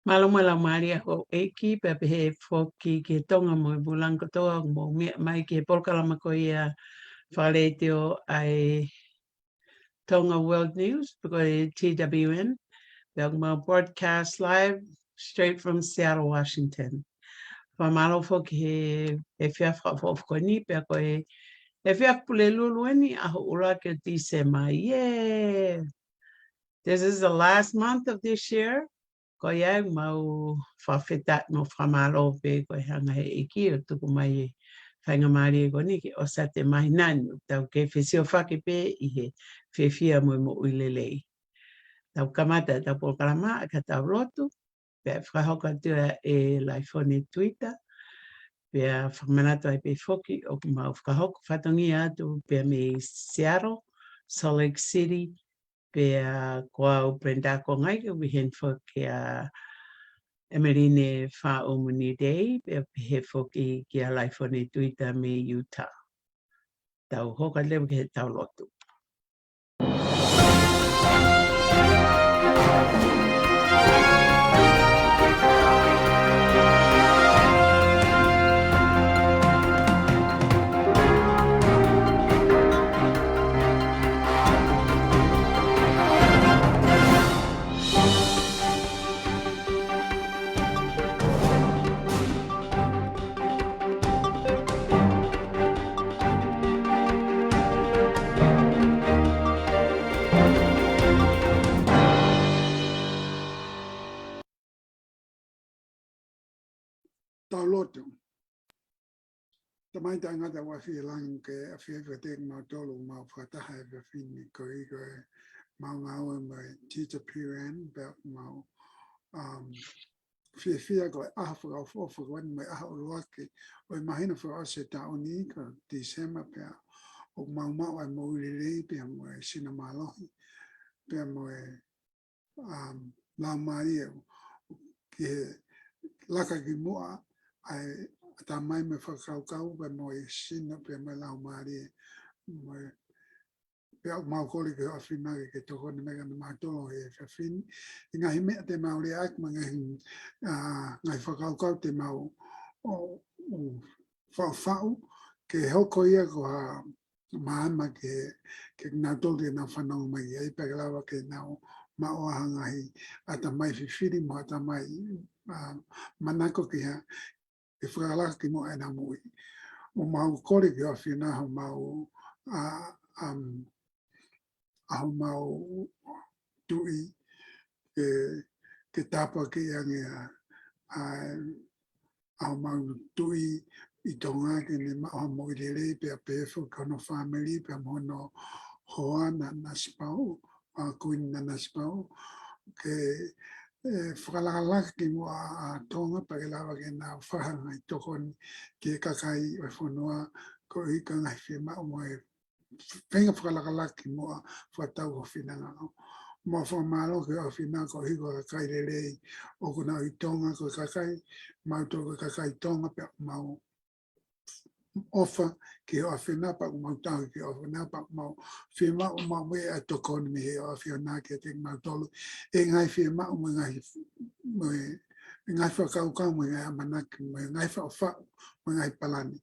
Malomala Maria ho eki pepe he foki ke tonga mo i bulango toa mo mai ke polkalama ko ia whaleteo ai Tonga World News because TWN. We're broadcast live straight from Seattle, Washington. Whamalo foki he whiawha whofkoni pia ko he whiawha pule lulueni aho ura ke December. Yeah! This is the last month of this year. Ko ia mau whawhetat no whamalo pe ko hanga he iki o tuku mai whainga maari e koni ke o sa te mai nanu. Tau ke whesio whake pe i he whiawhia mo uilelei. Tau kamata tau polkalama a ka tau rotu. Pea whahoka tua e laifone Twitter. Pea whamanatu ai pe whoki o mau whakahoku whatongi atu pea me Seattle, Salt Lake City, pea koa o Brenda ko ngai ke wihen whoki a Emerine wha o muni dei, pea he whoki ki a laifone Twitter me Utah. Tau hoka lewa ke he tau lotu. Taulotu. Tamai ta ngata wa fi lang ke fi te ma tolu ma fa ta ha ve fin ko i ko ma nga o ma TWN ba ma fi ko a fa wan ma a o ke o ma hina fa se ta oni ko December pe o ma wa mo le pe mo sina ma lo pe mo la maria ke la ka ki mo ai ta mai me whakau pe mo i sina pe me lau maari mo pe au mau kori ke awhina ke toko ni mega na mātolo e whawhini i ngahi mea te mauri ak ma ngai whakau te mau o whau ke hoko ia ko ha maama ke ngātolo te nā whanau mai ai pe lawa ke nau ma o hangahi ata mai whiwhiri mo ata mai manako ki ha e whakalaka ki mo e nā mui. O mau kore ki awhina ho mau aho mau tui ke tapa ki ange aho mau tui i tonga ke ne maha mo i rere pe a pefo kono family pe a mono hoa na nasipau kuin na nasipau ke whakalaka ki mo a tonga pa ke lawa ke nā whahanga i tokoni ke kakai o whanua ko i ka ngai whima o mo e whenga whakalaka ki mo a whatau o whinanga o. Mo whamalo ke o whina ko hiko kakai rerei o kuna i tonga ko kakai mauto ko kakai tonga pe mau ofa ki o whina pa o mau tau ki o whina pa mau whima o mau me a tokoni me he o whina ke te mau tolu e ngai whima o mo ngai whakaukau mo ngai amanaki mo ngai whawha mo ngai palani.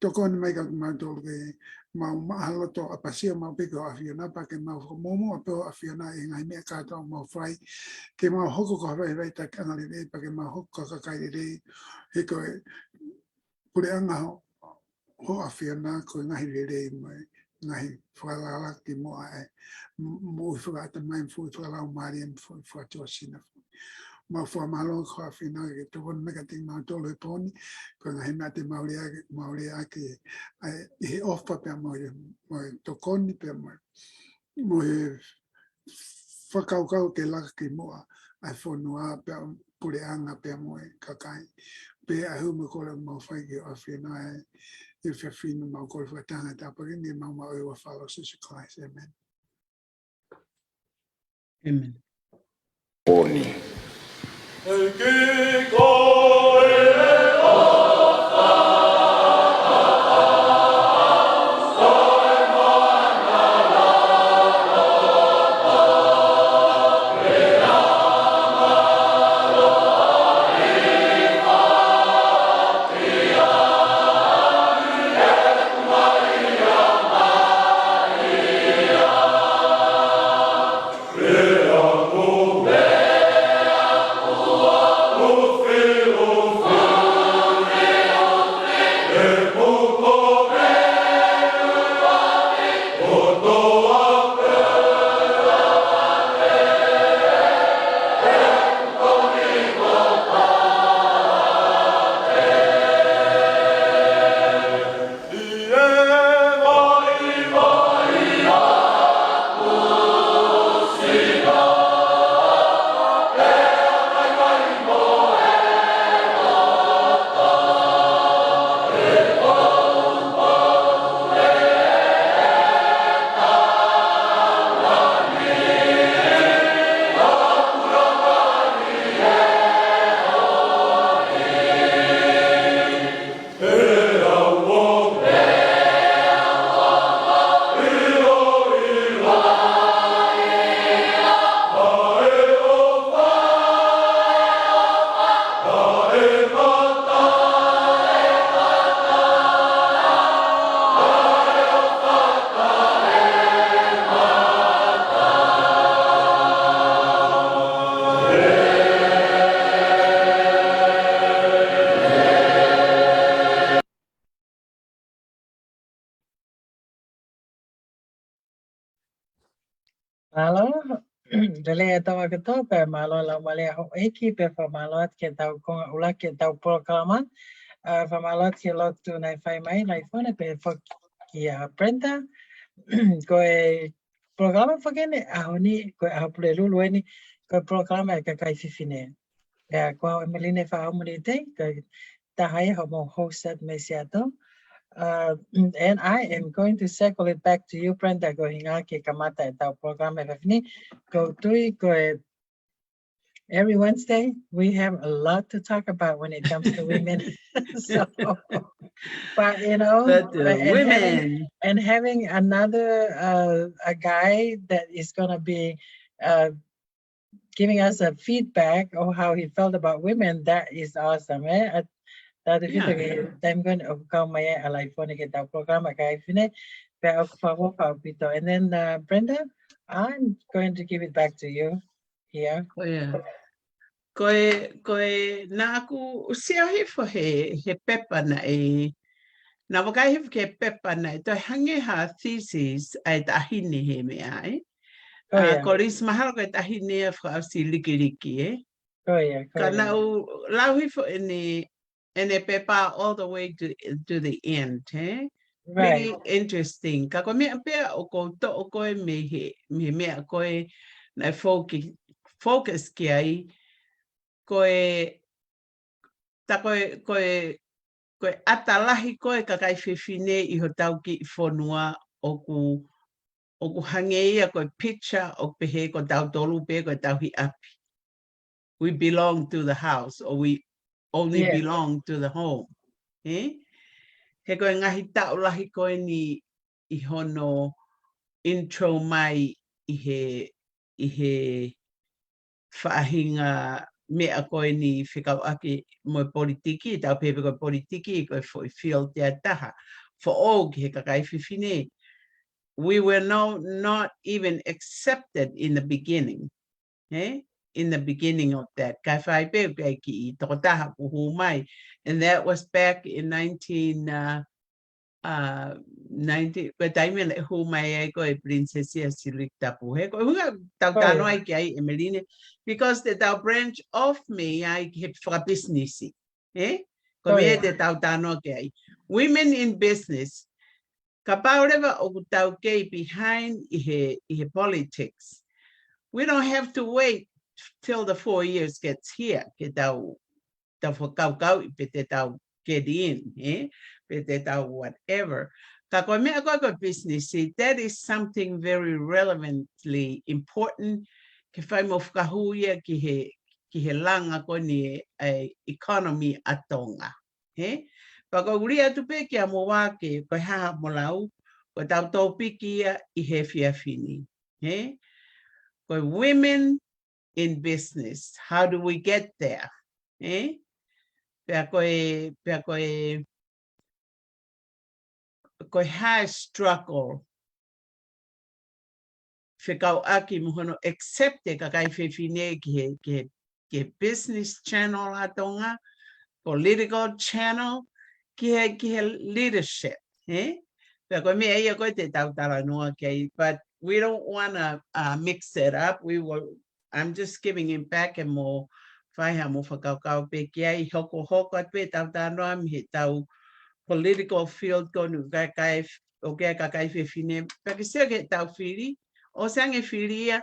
Tokoni mai ka mau tolu ke mau mahaloto a pasia mau piko a whina pa ke mau momo a peo a whina e ngai mea kātou mau whai ke mau hoko ko hawai rei ta kangali rei pa ke mau hoko kakai rei he ko e pure anga ho a whina ko ngahi rei mo ngahi whakalaki mo a e mo whakata mai fu whakalau maari e whatua sina ma whamalo ko a whina ke tokon meka ting mau tolo e poni ko ngahi mea te mauri ake he ofa pe mo tokoni pe mo he whakaukau ke laka ki moa ai whanua pe pure anga pe mo e kakai pe a hume kore mau whai ki a whina e whiwhinu mau kore whatanga tapari ni mau mau e wa whalo Jesus Christ. Amen. Amen. Oni. Malo, dele tawa ke to pe malo la male ho eki pe fa malo ke tau ko ula ke tau programa fa malo ke lo tu nai fai mai nai fone pe fo ki a prenta ko e programa fo ke ne a honi ko a pule lulu ni ko programa ka kai fifine ya ko meline fa mo ni te ko ta hai ho mo hosted me siato. And I am going to circle it back to you, Brenda, go hingaki kamata e tau programa e go tui go every Wednesday. We have a lot to talk about when it comes to women. So, but you know, But and women, having another a guy that is gonna be giving us a feedback of how he felt about women, that is awesome. Tadi kita yeah. ke time kan kau maya alai phone kita program kai fine pe pito. And then Brenda, I'm going to give it back to you here. Oh, yeah. Koe na aku sia hifo he pepa na na wakai hifo ke pepa na toi hange ha thesis ai tahini he me ai. Oh yeah, Ko ris mahalo ke tahini e wha si liki oh yeah, oh Ka na yeah. u lau hifo ene pepa all the way to the end, eh? Right. Pretty interesting. Ka ko mea pea o ko to o koe me mea koe na focus ki ai koe ta koe atalahi koe ka kai whiwhine I ho tau ki whonua o ku hange ia koe picture o pehe ko tau tolu pe koe tau hi api. We belong to the house or we only Yeah. belong to the home. Eh? He koe ngahi tau lahi koe ni I hono intro mai I he whaahinga mea koe ni whikau ake mo politiki, tau pepe koe politiki, koe foi field te ataha. For all he kakai whiwhine. We were not even accepted in the beginning. Eh? In the beginning of that. Kai whai pepe ki I toko taha puhu mai. And that was back in 90 ko taime le hu mai ai ko e princesa silik tapu he ko hunga tau Oh tano yeah. ai ki ai Emeline because the tau branch of me ai he fra business eh ko Oh me yeah. te tau tano ki ai women in business ka paureva o tau ke behind I he politics we don't have to wait till the 4 years gets here ke tau kau I pe te tau get in eh pe te tau whatever Ka koe mea koe koe business, that is something very relevantly important ke whai mo whakahuia ki he langa koe ni economy atonga. He? Pako uri atu pe ki a mo wake koe haha mo lau, koe tau tōpiki ia I he whiawhini. He? Koe women in business, how do we get there? He? Pea koe high struggle whikau aki muhono accepte ka kai whiwhine ki he business channel atonga, political channel, ki he leadership. Eh? Pea koe mea ia koe te tautara noa kei, but we don't want to mix it up. I'm just giving him back and more whaiha mo whakaukau pe ki ai hoko at pe tautara noa mi he tau political field konu kai o kai whiwhine. Pea ki sea ke tau whiri, o sange whiria,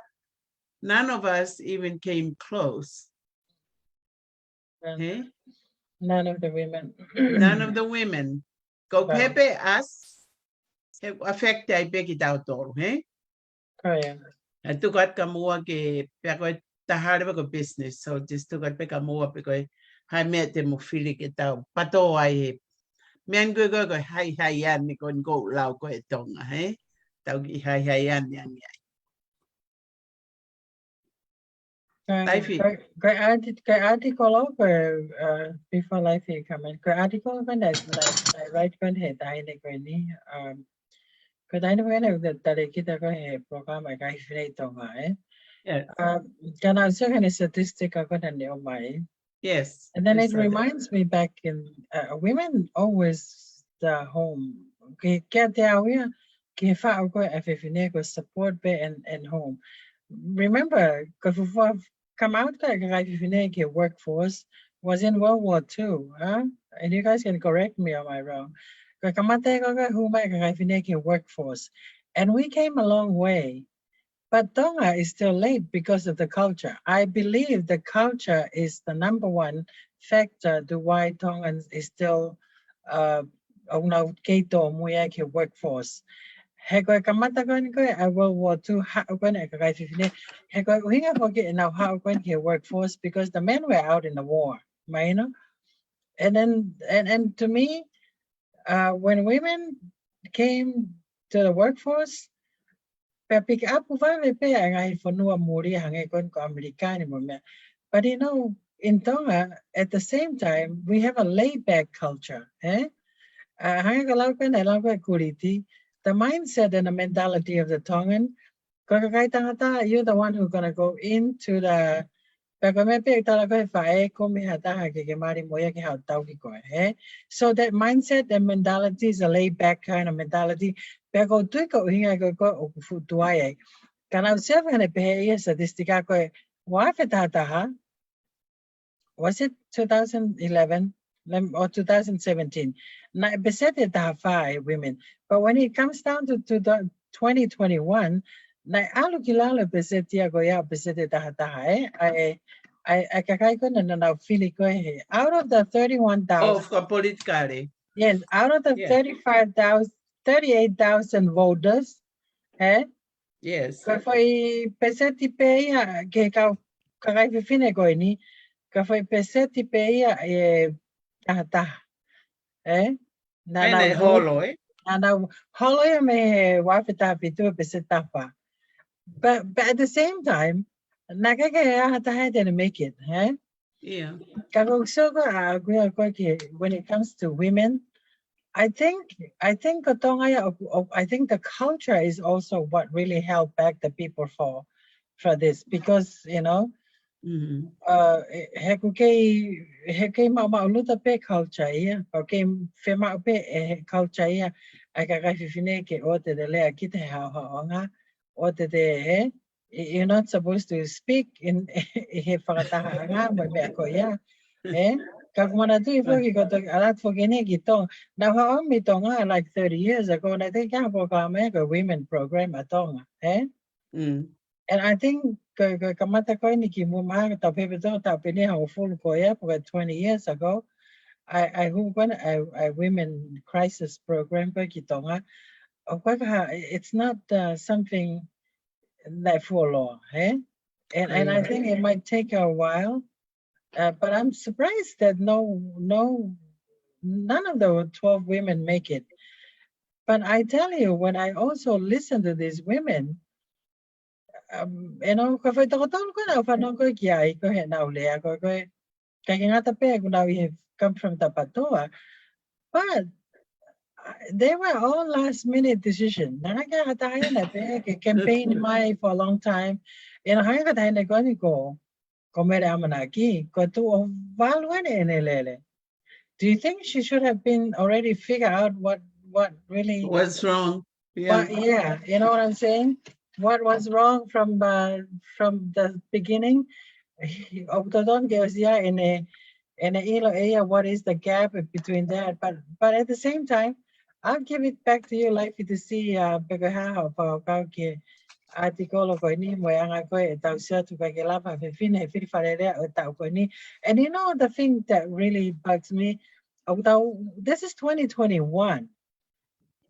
none of us even came close. Eh? None of the women. None of the women. Go Wow. pepe us, affect ai peki tau toro, eh? Oh yeah. I took out kamua ke peko tahare ko business, so just took out peka mua peko hai me te mo fili ke tau pato ai he. Men go hai an ni kon go lau ko e tonga, eh? Tau ki hai an yang. Great article over before life here comment. Great article when I write when he died ni. Ko dai no when that tare kita ko he program ai kai free to mai. Yes. Kana so kan statistic ko na ni o mai. Yes. And then it reminds me back in women always the home. Okay, get there we ke whao koe a whiwhine ko support be and home. Remember, ko fufu come out ka kai whiwhine ke workforce was in World War II, huh? And you guys can correct me am I wrong. Ko kamate ko ka humai ka kai whiwhine ke workforce. And we came a long way. But Tonga is still late because of the culture. I believe the culture is the number one factor to why Tongans is still workforce. Heko kamata koin ko a World War II ha koin e kai fifine. Heko hinga forget now how koin ke workforce because the men were out in the war, you know. And then and to me, when women came to the workforce, pick up but you know, in Tonga, at the same time, we have a laid-back culture. The mindset and the mentality of the Tongan, you're the one who's going to go into the so that mindset and mentality is a laid back kind of mentality. Was it 2011 or 2017? Five women. But when it comes down to the 2021, I out of the 31,000. Oh, for politically. Yes, out of the 38,000 voters, Yes. foi peseti peia que kakai fine koini, ka foi peseti peia tahata. Na holo, Na holo me wafita pitu pesetafa. But at the same time, nakaka hata didn't make it, Yeah. When it comes to women, I think the culture is also what really held back the people for this because you know hekei maunuta pe culture ia okay fema pe culture ia aka kai fine ke o te lea kite ha o te you're not supposed to speak in he whakataha anga me ko ia Kakumana tu ifoki koto alat fogene gitong. Now how me tonga like 30 years ago, and I think I have a women program at Tonga, And I think kamata ko ni ki muma ta pepe to ta pene ha full ko ya 20 years ago. I who a women crisis program ko ki Tonga. It's not something that for law, And I think it might take a while. But I'm surprised that none of the 12 women make it. But I tell you, when I also listen to these women, you know, we have come from Tapatoa, but they were all last minute decisions. Campaign for a long time. You know, do you think she should have been already figure out what really what's wrong? Yeah. Yeah, you know what I'm saying? What was wrong from the beginning? In a what is the gap between that? But at the same time, I'll give it back to you, like to see article ko ni mo ang ako tao siya to kagila pa fine tao ko ni. And you know the thing that really bugs me, this is 2021.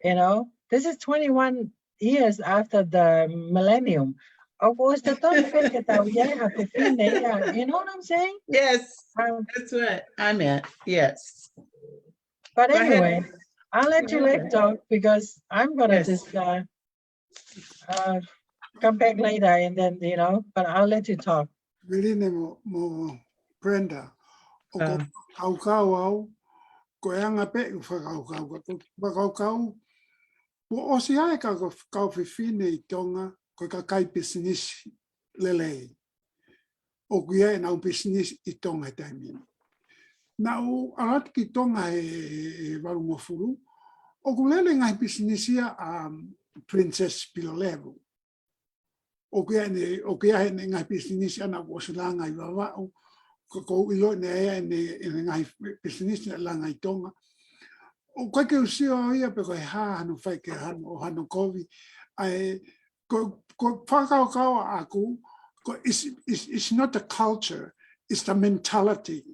You know, this is 21 years after the millennium. You know what I'm saying? Yes, that's what I meant. Yes. But anyway, I'll let you talk because I'm gonna just come back later and then but I'll let you talk. Really mo Brenda. O kau au ko anga pe whakau po o si ai ka kau whiwhine I Tonga ko ka kai business lele. O kuia nau business I Tonga taimini. Nau alat ki Tonga e walungo furu. O kulele ngai business ia Princess Pilolevo. O kia he ngai business ana ko sila ngai wawa ko ilo ne ngai business na ngai tonga. O kwa ke usio ia pe ko ha hanu fai ke hanu kovi ai ko whakao aku ko it's not the culture, it's the mentality.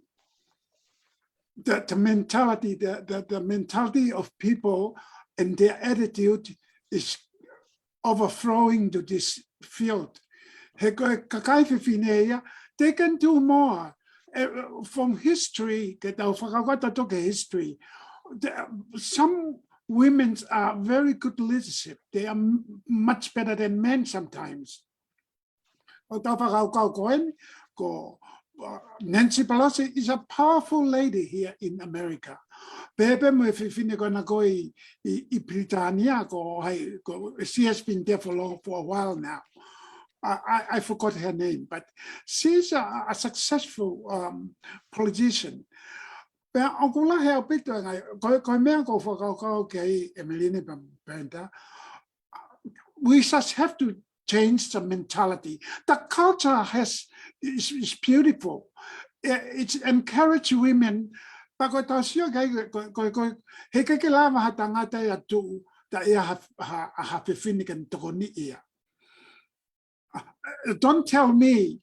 The mentality of people and their attitude is overflowing to this field. They can do more. From history, history, some women are very good leadership. They are much better than men sometimes. Nancy Pelosi is a powerful lady here in America. She has been there for a while now. I forgot her name, but she's a successful politician. We just have to change the mentality. The culture is beautiful. It's encourage women. Don't tell me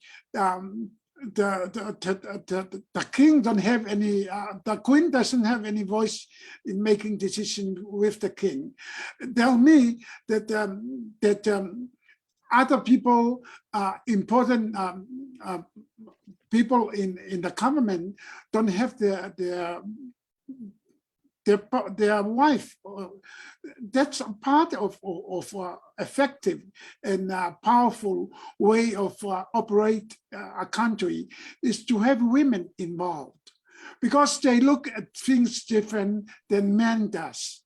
the king don't have any, the queen doesn't have any voice in making decisions with the king. Tell me that other people, important people in the government don't have their wife. That's a part of effective and powerful way of operate a country is to have women involved because they look at things different than men does.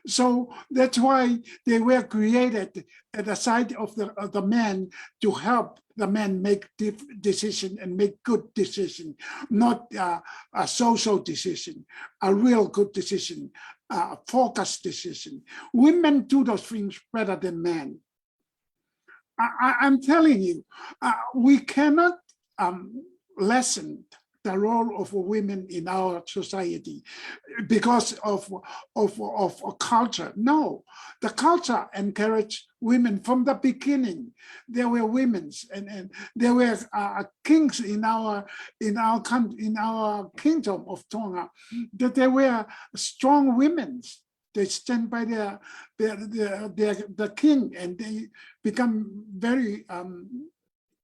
So that's why they were created at the side of the men to help the men make decision and make good decision, not a social decision, a real good decision, a focused decision. Women do those things better than men. I'm telling you, we cannot lessen the role of women in our society because of a culture. No, the culture encouraged women from the beginning. There were women and there were kings in our kingdom of Tonga that there were strong women. They stand by the king and they become very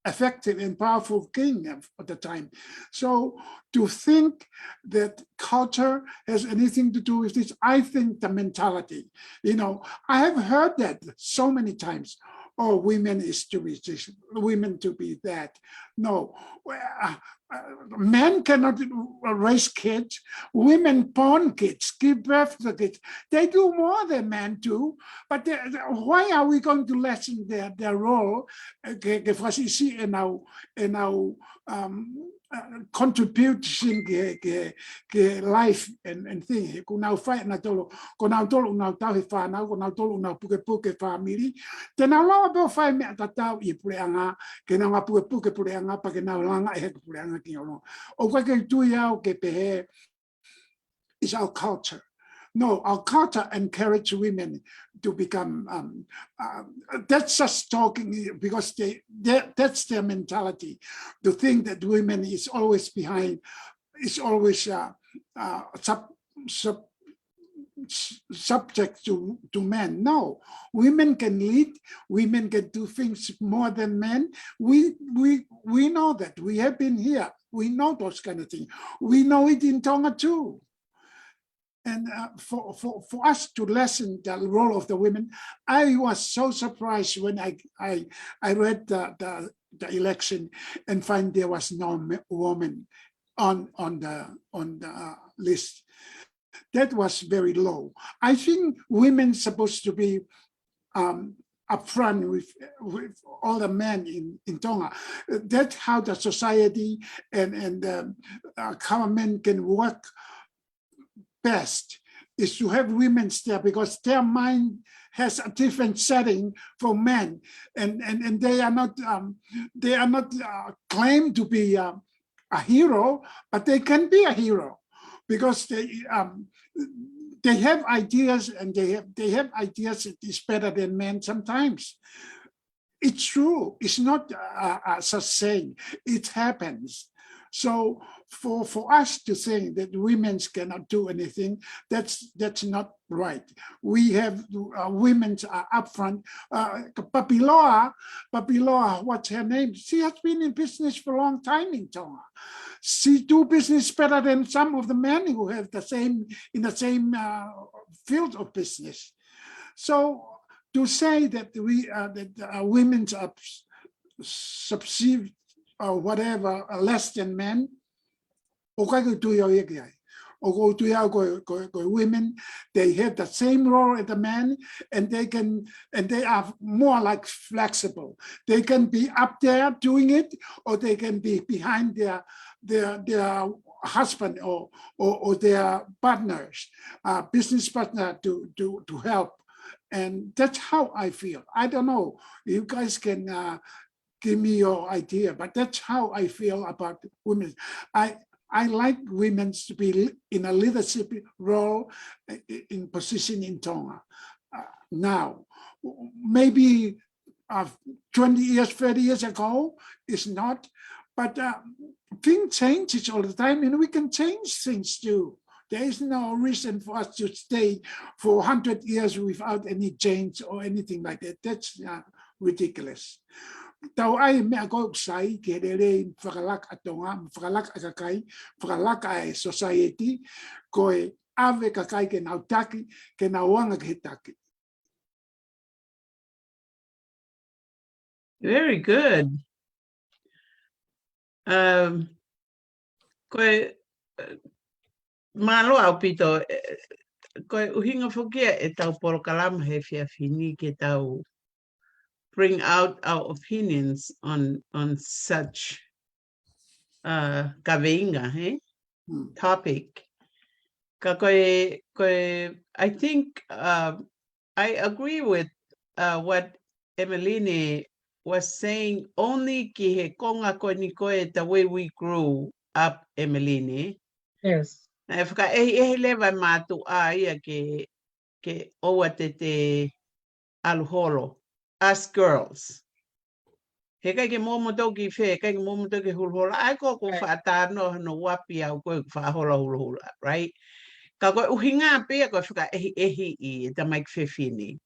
effective and powerful king at the time. So to think that culture has anything to do with this, I think the mentality, I have heard that so many times. Oh, women is to be this, women to be that. No, men cannot raise kids. Women born kids, give birth to kids. They do more than men do. But why are we going to lessen their role? In our contribution ke life and thing. Kunau fight na tolo, kunau tolo unau tau he whanau, kunau tolo unau puke family. Tena lawa beo fai mea tatau I pureanga, ke na ngā puke pureanga pa ke nau langa e heke pureanga ki ono. O kwa ke tui au ke pehe is our culture. No, our culture encourage women to become, that's just talking because that's their mentality, to think that women is always behind, is always subject to men. No, women can lead, women can do things more than men. We know that, we have been here, we know those kind of things. We know it in Tonga too. And for us to lessen the role of the women, I was so surprised when I read the election and find there was no woman on the list. That was very low. I think women supposed to be upfront with all the men in Tonga. That's how the society and government can work best, is to have women there because their mind has a different setting for men, and they are not claimed to be a hero, but they can be a hero because they have ideas, and they have ideas that is better than men sometimes. It's true. It's not such saying. It happens. So for us to think that women cannot do anything, that's not right. We have women up front. Papiloa, what's her name? She has been in business for a long time in Tonga. She do business better than some of the men who have in the same field of business. So to say that women's are subservient or whatever, less than men, women, they have the same role as the men, and they are more like flexible. They can be up there doing it, or they can be behind their husband or their partners, business partner to help. And that's how I feel. I don't know. You guys can give me your idea, but that's how I feel about women. I like women to be in a leadership role, in position in Tonga. Now, maybe 20 years, 30 years ago, it's not, but things changes all the time, and we can change things too. There is no reason for us to stay for 100 years without any change or anything like that. That's ridiculous. Tau ai mea ko sai ke rere whakalak atonga, whakalak akakai, whakalak ai society, ko e ave kakai ke nau taki, ke nau wanga ke taki. Very good. Koe malo au pito, koe uhinga whukia e tau poro kalama he fia fini ke tau bring out our opinions on such kaweinga, topic. Ka koe, I think I agree with what Emeline was saying, only ki he konga koe ni koe the way we grew up, Emeline. Yes. Na e whaka ehi lewa mātu a ia ke oa te aluholo, us girls. He kai ke momo toki whē, kai ke momo toki hulhula, ai ko whātāno no wapi au koe whāhola hulhula, right? Ka koe uhinga pia koe whaka ehi I ta maik whewhini,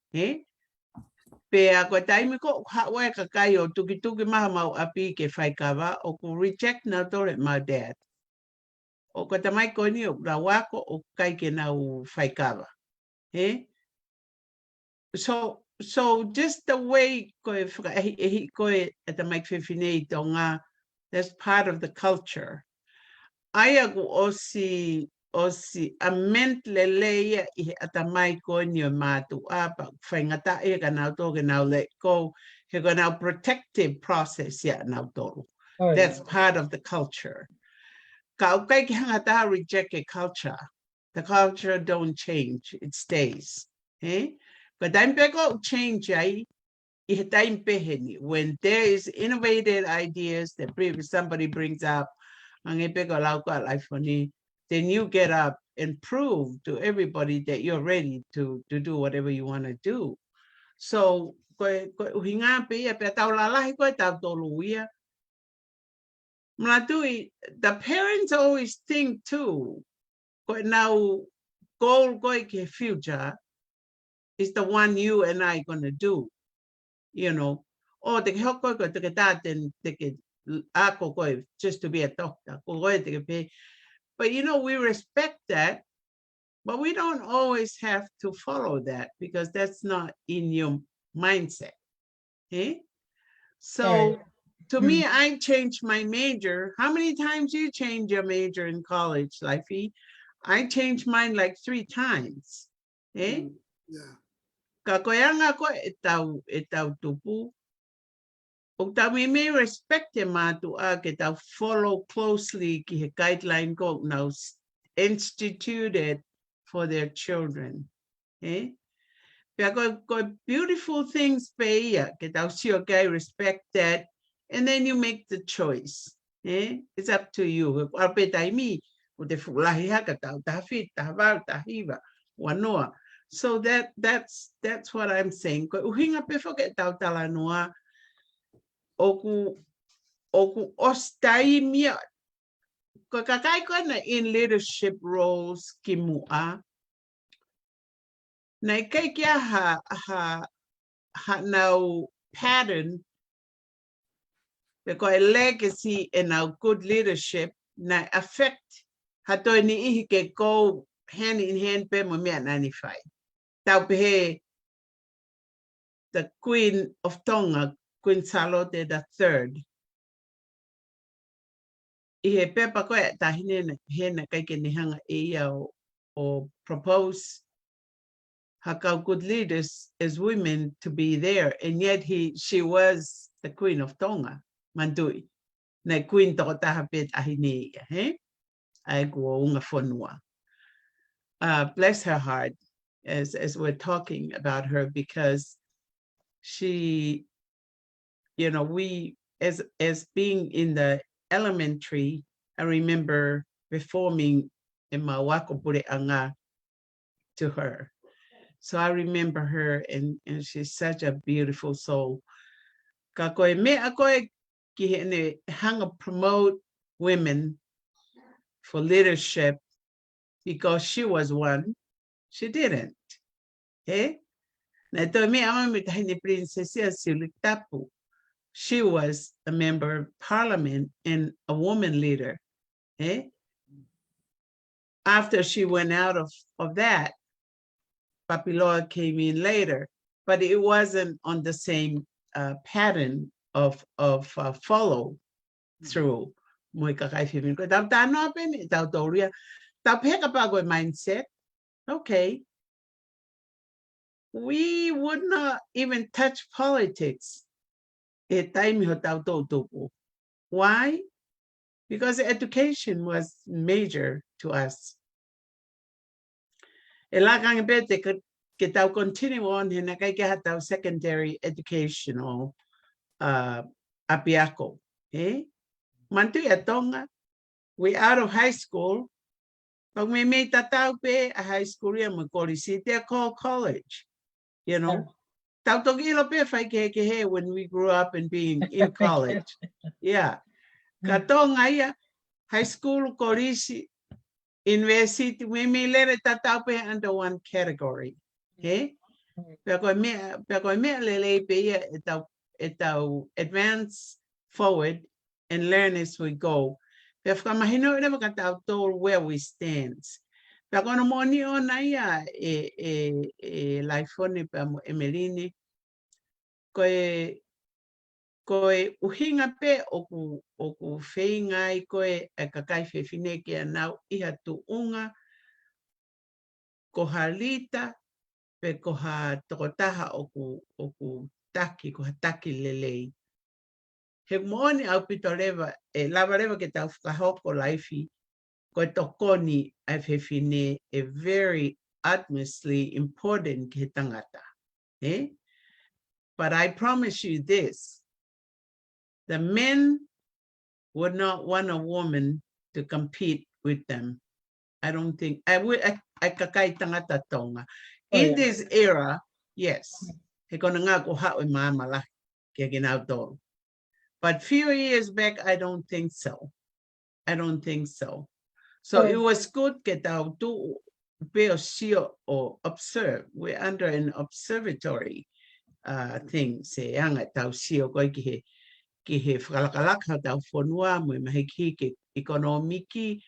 Pea koe taimi ko hawae ka kai o tuki maha mau api ke whaikawa o ko reject na tore mau dad. O ko tamai koe ni o la wako o kai ke nau whaikawa. So just the way koe whakaehi koe at the maik whewhine tonga, that's part of the culture. Ai aku osi ament leleia I ata mai koe ni o mātu apa whaingata e ka nau tō ke nau let go, he ka nau protective process ia nau tōru. That's part of the culture. Ka au kai ki hangata reject a culture. The culture don't change, it stays. But time peko change ai I time peheni. When there is innovative ideas that somebody brings up, then you get up and prove to everybody that you're ready to do whatever you want to do. So the parents always think too, now goal future is the one you and I going to do, you know. Oh, the help just to be a doctor. But you know, we respect that, but we don't always have to follow that because that's not in your mindset. So to me, I changed my major. How many times you change your major in college, Lifey? I changed mine like 3 times. Yeah. Kakoyanga ko etau tupu. O we may respect him matu a ke tau follow closely ki he guideline ko now instituted for their children. Go beautiful things pay get out okay, respect that, and then you make the choice. It's up to you. So that's what I'm saying. Uhinga pe forget tala noa oku ostai mia. Ko kakai ko na in leadership roles kimua. Na kai kia ha now pattern because a legacy and our good leadership na affect hato ni ihi ke go hand in hand pe mo mea 95. Tau pe the Queen of Tonga, Queen Charlotte III. Ihe pepa koe tahine hena kai ke nihanga ia o propose how good leaders as women to be there, and yet she was the Queen of Tonga, Mandui. Na Queen toko taha pet ahine ia, he? Ai kua unga whanua. Bless her heart as we're talking about her, because she, we as being in the elementary, I remember performing in my wakopure anga to her. So I remember her, and she's such a beautiful soul. Ka koe mea koe ki hene hanga promote women for leadership because she was one. She didn't. Na to me ama me tahini princesa Silitapu. She was a member of parliament and a woman leader. After she went out of that, Papiloa came in later, but it wasn't on the same pattern of follow through. Mindset. Okay, we would not even touch politics. Why? Because education was major to us. Continue on in secondary educational apiako. Mantuya Tonga, we out of high school. But we made that a high school they're called college. When we grew up and being in college. Yeah. Katonga high school korisi university we may let it under one category. Pero me lele be advance forward and learn as we go. Pero mahino never got told where we stand. Pero no money on aya life on Emelini koe uhinga pe oku whaingai koe e kakai whewhine kia nau iha tu unga ko halita pe ko ha tokotaha oku taki, ko ha taki lelei. He moani au pito rewa, lava rewa ke tau whakahoko laifi koe tokoni ai whewhine a very utmostly important ke tangata. But I promise you this, the men would not want a woman to compete with them. I don't think, I kakai tangata Tonga. In this era, yes. He kona ngā ko hawe maamala kia ginauto. But few years back, I don't think so. I don't think so. So it was good ke tau tu peo sio or observe. We're under an observatory thing. Se anga tau sio koi ki he whakalakalaka tau whanua mo mahi ki ke ekonomiki.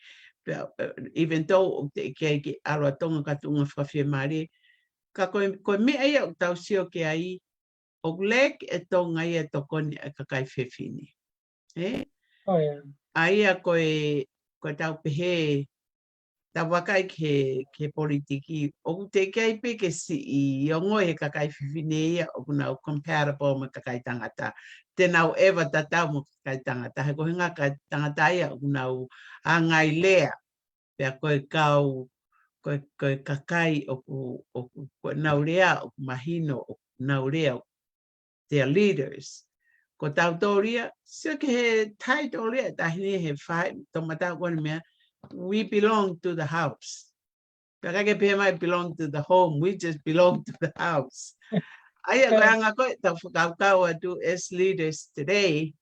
Even though ke aroa tonga katunga whawhia maare, ka koe mea ia o tau sio ke ai, o lek e tonga ia tokoni a kakai whewhini. Aia koe tau pehe, tau wakai ke politiki, o te kei pe ke si I ongo he kakai whewhini ia, o kuna comparable ma kakai tangata. Tēnau ewa tatau mo kakai tangata, he kohe ngā kai tangata ia, o kuna angai lea, pia koe koe kakai o naurea o mahino o naurea their leaders. Ko tautoria, so ke he taitoria tahini he five tomata one mea, we belong to the house. Kakake pe might belong to the home, we just belong to the house. Aya ko anga ko tawhakaukaua do as leaders today.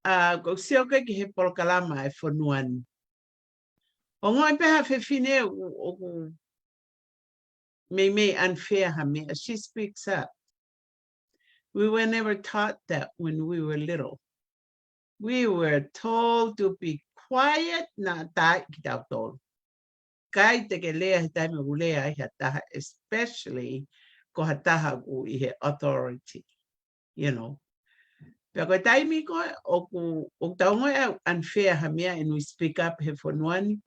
Ko sio ke he polkalama e fonuan. O ngoi peha fefine o me unfair ha me. She speaks up. We were never taught that when we were little. We were told to be quiet na ta kitauto. Kai te ke lea he taime ulea i hataha, especially ko hataha u i he authority, you know. Pea koe taimi koe o taongo e unfair ha mea and we speak up he fonuani.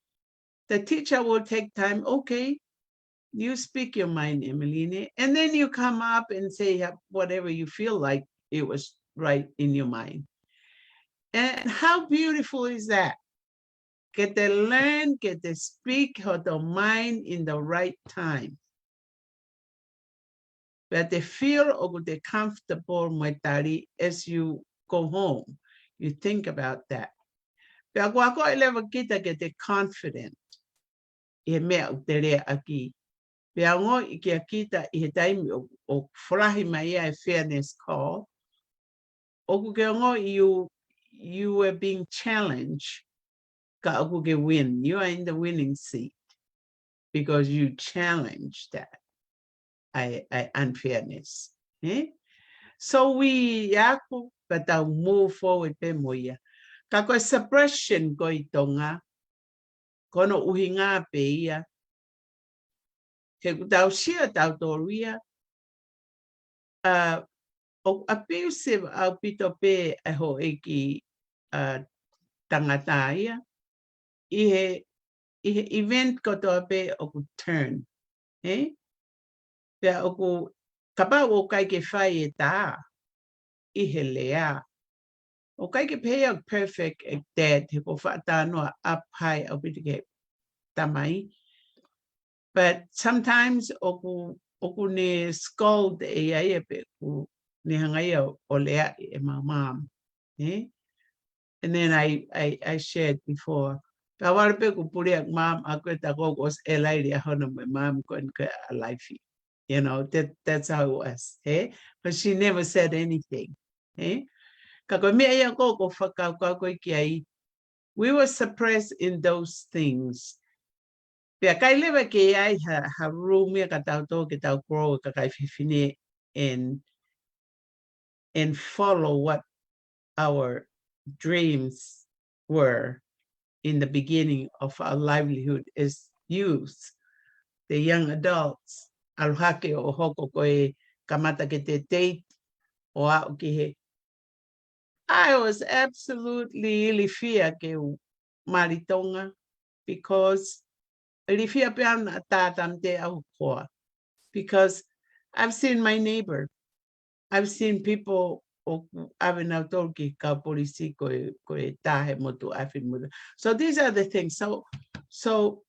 The teacher will take time, okay, you speak your mind, Emeline, and then you come up and say whatever you feel like it was right in your mind. And how beautiful is that? Get to learn, get to speak how the mind in the right time. But they feel or they comfortable as you go home. You think about that. But wako elewa kita get confident. E mea utere aki. Pea ngo I kia kita I he taimi o furahi mai a fairness call. Oku ke ngo you were being challenged. Ka oku ke win. You are in the winning seat because you challenged that unfairness. Eh? So we yaku but I'll move forward pe moia. Ka koe suppression ko I tonga. Kono uhinga pe ia. He tau sia tau toria. O abusive au pito pe e ho eki tangata ia. I he event ko toa pe o ku turn. Eh? Pea o ku kapa o kai ke whai e tā. I he lea. O kai ke pea perfect e dad. He ko whaata noa up high au pito ke tamai. But sometimes o ku ne scold e ai e pe ku ne hangai o lea e mom. Eh? And then I shared before. Kawar pe ku puriak mom aku tako was elai dia hono my mom kon ke alive. You know that's how it was. Eh? But she never said anything. Eh? Kako me ia ko whakau ko ki ai. We were suppressed in those things. Pea kai lewa ke ai ha room ka tau to ke tau grow ka kai fifine and follow what our dreams were in the beginning of our livelihood as youth, the young adults. Aluhake o hoko koe kamata ke te date o au ki he. I was absolutely ilifia ke maritonga because ilifia pe ana tatam te au koa. Because I've seen my neighbor. I've seen people ave na toki ka polisi ko tahe motu afin motu. So these are the things. So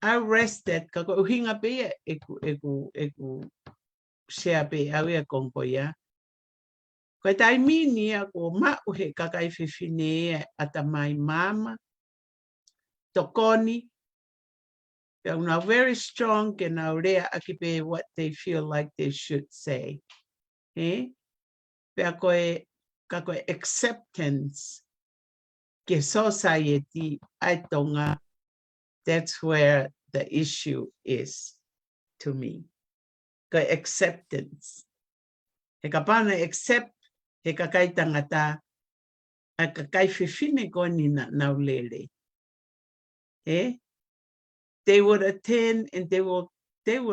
I rested ka ko hinga pe eku share pe ave konko ya. Ko tai mini ko ma uhe ka kai fifine ata my mama tokoni. They're now very strong and now they akipe what they feel like they should say. Eh? Kako acceptance ke society ai tonga, that's where the issue is to me. Ka acceptance. He ka pana accept he ka kai tangata a ka kai fifine ko ni na ulele. Eh? They would attend and they will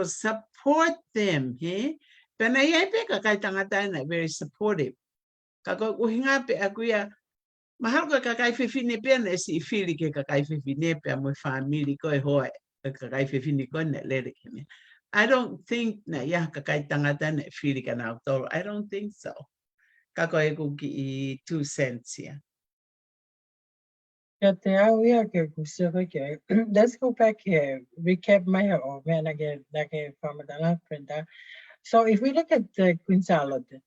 support them. Eh? Pena ia pe ka kai tangata na very supportive. Kako uhinga pe akuia mahal ko kakai fifine pena si fili ke kakai fifine pe mo family ko ho kakai fifine ko na lere kene. I don't think na ya kakai tangata na fili kana autor. I don't think so. Kako e ku ki 2 cents ya. Let's go back here. Recap my man again, from the. So if we look at Queen Charlotte,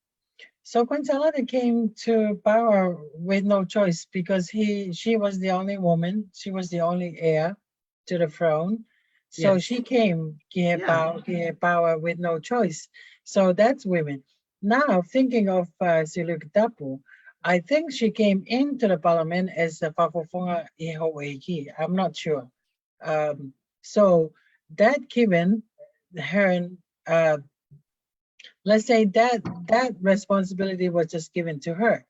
so Queen Charlotte came to power with no choice because she was the only woman, she was the only heir to the throne. So Yes. she came gave power with no choice. So that's women. Now thinking of Siluk Tapu, I think she came into the parliament as a Fafofonga Ihoeki. I'm not sure. So that given her let's say that responsibility was just given to her.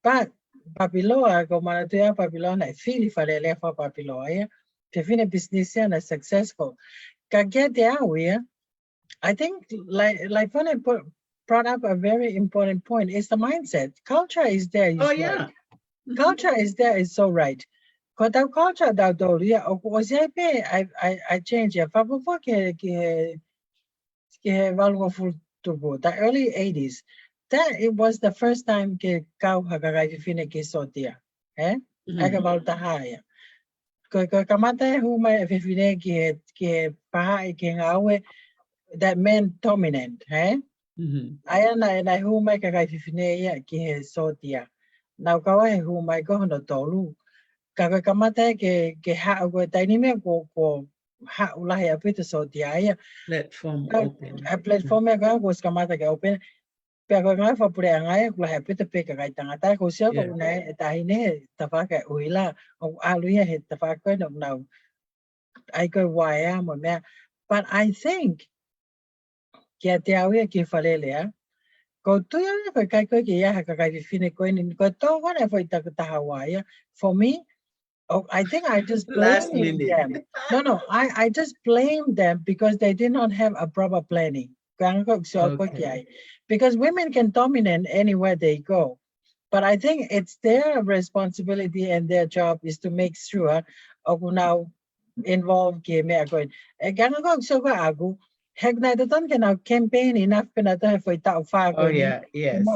But Papiloa, go manatuya Papilona, fili falele for Papiloa, to finish business and successful. Kaget the I think like when I brought up a very important point is the mindset. Culture is there. Is Oh, right. yeah. Culture is there. Is so right. Because culture that though, yeah, was I changed it. Fapo ke the early 80s. That it was the first time ke kau hagagai fine ke sotia. Aga balta haya. Ko kamata huma fine ke paha ke ngawe that meant dominant, Aya na huma kagai fine ya ke sotia. Now kawa huma ko hono tolu. Kaga kamata ke ha go tainime ko ha ulahi apita sotia. Platform open. A platform was kamata ke open. Pero nga fa pure nga ko happy to pick a tangata ko siya ko na tahine tafaka uila o aluya het tafaka no now I go why am me but I think que te awia que falele ko tu ya ko kai ko que ya ka kai fine ko ni ko to wana foi ta Hawaii for me. Oh, I think I just blame them. No, I just blame them because they did not have a proper planning. Okay. Because women can dominate anywhere they go. But I think it's their responsibility and their job is to make sure now involve game going. Heg na don can campaign enough Oh yeah, yes.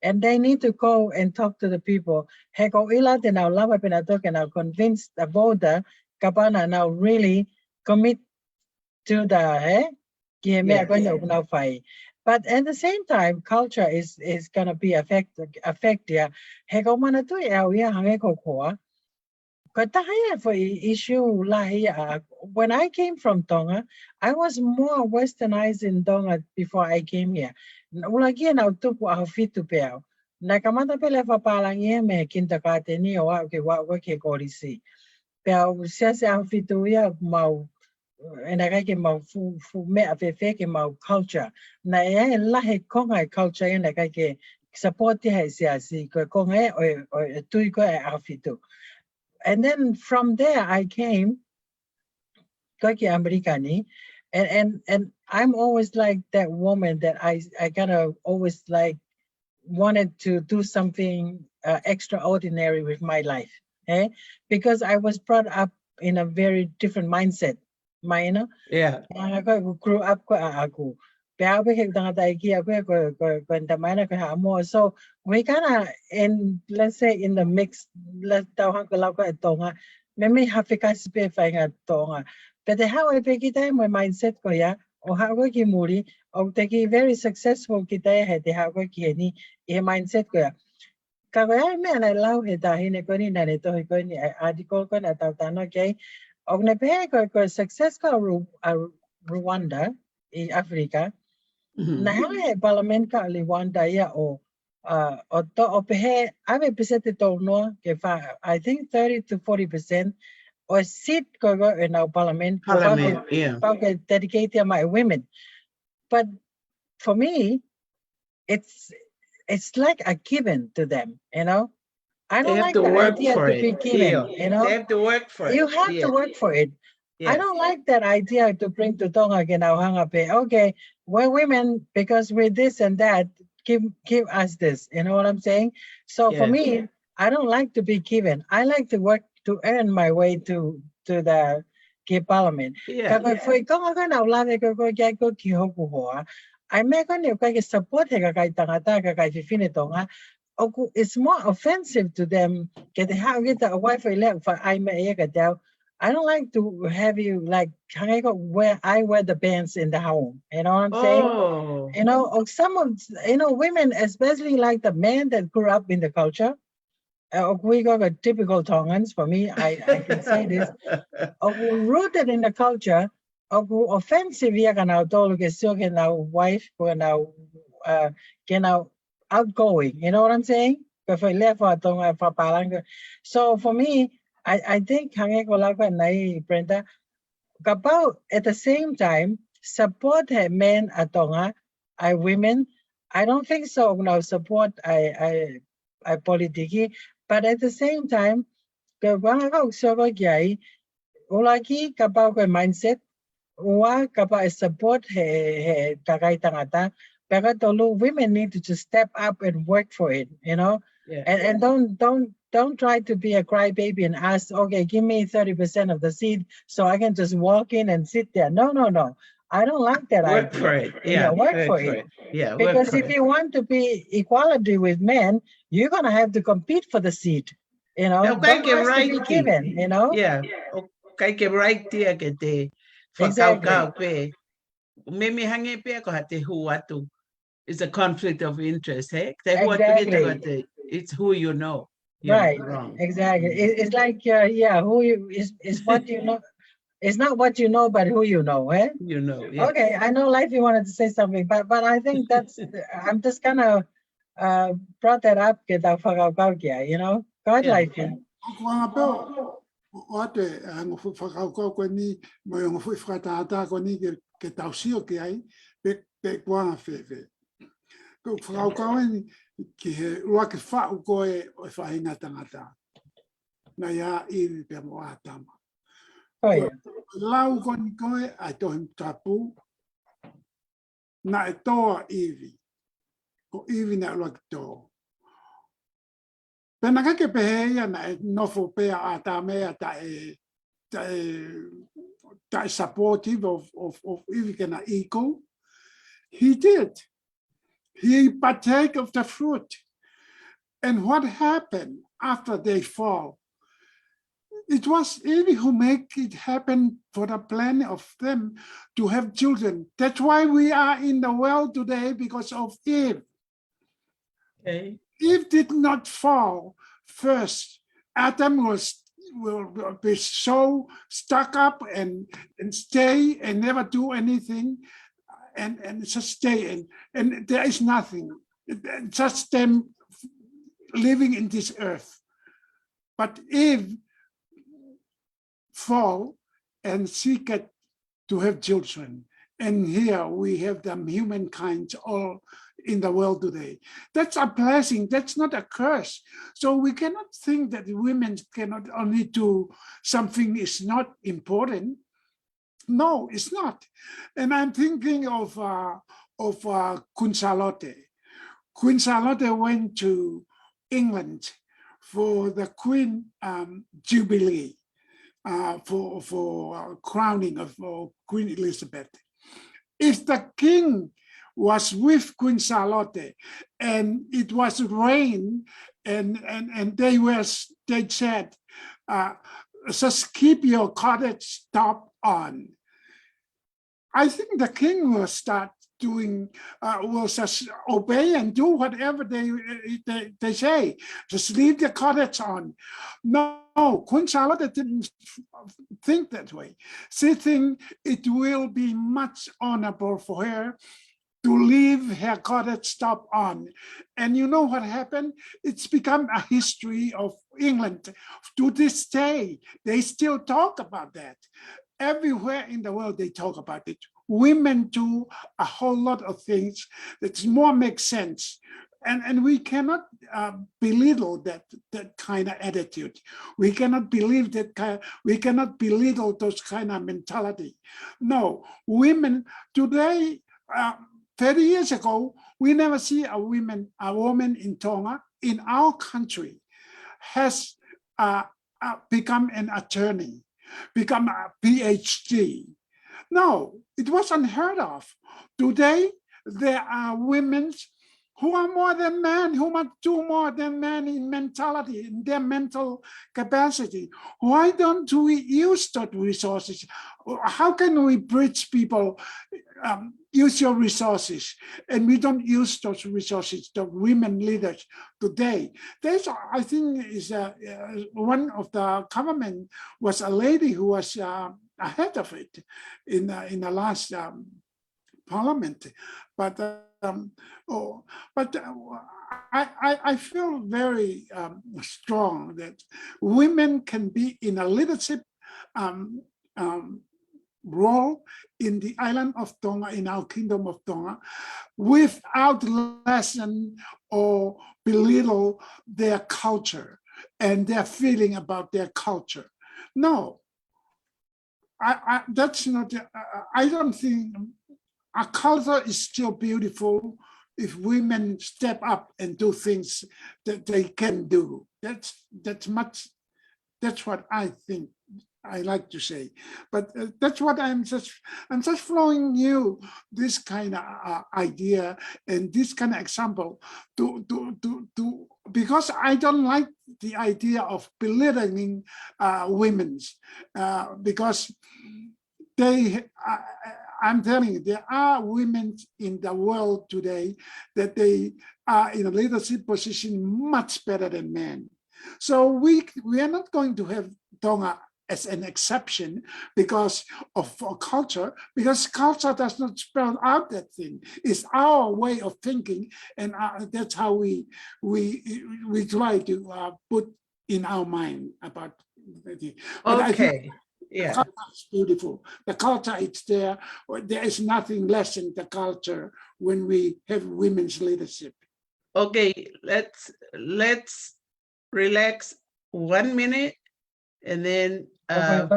And they need to go and talk to the people. Heg ila now lava now convince the voter kabana now really commit to the but at the same time, culture is gonna be affected. For issue when I came from Tonga, I was more westernized in Tonga before I came here. Ulagi na utupu afitu peo. Nakamata pele fa palangie me kintakate ni wa ke korisi. Peo siase afitu ya mau and I get my fu me a fake my culture. Na ya la he konga culture and I get support he siasi ko konga or tu ko afitu. And then from there I came kaki Americani and I'm always like that woman that I kind of always like wanted to do something extraordinary with my life. Because I was brought up in a very different mindset. Yeah. Ako grew up ko ako. Pero ako so we kind of in let's say in the mix let tawhan ko lang ko ito may hafika specify nga ito but how I pick it my mindset ko ya o how ko kimuri o teki very successful kita ya how ko kini mindset ko ya kaya may nalaw dahil ko ni nanito ko ni article ko na tawtano kay og ko success ko Rwanda in Africa na parliament ka Rwanda ya o to opehe ave pesete to no que I think 30 to 40% or seat ko in our parliament dedicated my women but for me it's like a given to them I don't like the idea to be given, They have to work for it. You have to work for it. Yes. I don't like that idea to bring to Tonga again. Okay, we're women because we're this and that. Give us this. You know what I'm saying? So for me, I don't like to be given. I like to work to earn my way to the parliament. I make on you support it's more offensive to them. Get how get a wife for I don't like to have you like where I wear the bands in the home. You know what I'm saying? Oh, You know, or some of women, especially like the men that grew up in the culture. We got a typical Tongans for me. I can say this. Rooted in the culture. Offensive here can now get still can now wife can now outgoing. You know what I'm saying? So for me, I think Brenda about at the same time support men atonga I women. I don't think so now support I politiki, but at the same time the wanga so gay ulaki kapag mindset wa kapag support he tagay tangata pero tolu women need to just step up and work for it, you know. yeah. And don't try to be a crybaby and ask, okay, give me 30% of the seat so I can just walk in and sit there. No. I don't like that Work idea. for it. Yeah, work for it. Yeah, work Because for if it. you want to be equality with men, you're gonna have to compete for the seat. You know, Okay, don't ask to be given, you know? Yeah. Okay, ke right dia ke te Exactly. whakau pe. Mimi hangi pe ko hate huatu. It's a conflict of interest, hey? Te huatu ke te Exactly. kote. It's who you know. You're Right. wrong. Exactly. It's like who you is what you know. It's not what you know, but who you know, eh? You know, yeah. Okay, I know Life you wanted to say something, but I think that's I'm just gonna brought that up you know. Go ahead, Yeah. Life. Ko nga peo o te ang whakauko ko ni mo yung whakatata ko ni ke tausio ke ai pe kwa nga whewhe. Ko whakauko ni ki he ua ke whau ko e whahinga tangata. Na ia iri pe mo atama. Oh yeah. Lau ko ni koe ai tohim tapu na e toa iri. Ko iri na ua ki toa. Pena ka ke pehe na e nofo pea a ta mea ta supportive of even an equal. He did. He partake of the fruit. And what happened after they fall? It was Eve who make it happen for the plan of them to have children. That's why we are in the world today, because of Eve. Okay. Eve did not fall first. Adam will be so stuck up and stay and never do anything and just stay and there is nothing. Just them living in this earth. But Eve fall and seek it to have children. And here we have them humankind all in the world today. That's a blessing. That's not a curse. So we cannot think that women cannot only do something is not important. No, it's not. And I'm thinking of Queen Charlotte. Queen Charlotte went to England for the Queen Jubilee, for crowning of Queen Elizabeth. If the king was with Queen Charlotte and it was rain and they said, just keep your cottage top on. I think the king will start doing, will just obey and do whatever they say. Just leave the cottage on. No, Queen Charlotte didn't think that way. She think it will be much honorable for her to leave her cottage top on. And you know what happened? It's become a history of England. To this day, they still talk about that. Everywhere in the world, they talk about it. Women do a whole lot of things that more make sense. And we cannot belittle that kind of attitude. We cannot believe that we cannot belittle those kind of mentality. No, women today, 30 years ago, we never see a woman in Tonga, in our country, has become an attorney, become a PhD. No, it was unheard of. Today, there are women who are more than men, who must do more than men in mentality, in their mental capacity. Why don't we use those resources? How can we bridge people, use your resources, and we don't use those resources, the women leaders today? There's, I think, is one of the government was a lady who was ahead of it in the last parliament, but I feel very strong that women can be in a leadership role in the island of Tonga, in our kingdom of Tonga, without lessen or belittle their culture and their feeling about their culture. No, that's not, I don't think our culture is still beautiful if women step up and do things that they can do. That's what I think I like to say. But that's what I'm just flowing you this kind of idea and this kind of example to because I don't like the idea of belittling women's because they. I'm telling you, there are women in the world today that they are in a leadership position much better than men. So we are not going to have Tonga as an exception because of culture, because culture does not spell out that thing. It's our way of thinking, and that's how we try to put in our mind about it. But Okay. Yeah. the culture is beautiful. The culture is there. There is nothing less in the culture when we have women's leadership. Okay, let's relax 1 minute and then thank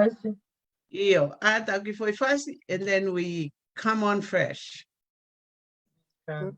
you for first, and then we come on fresh. Yeah.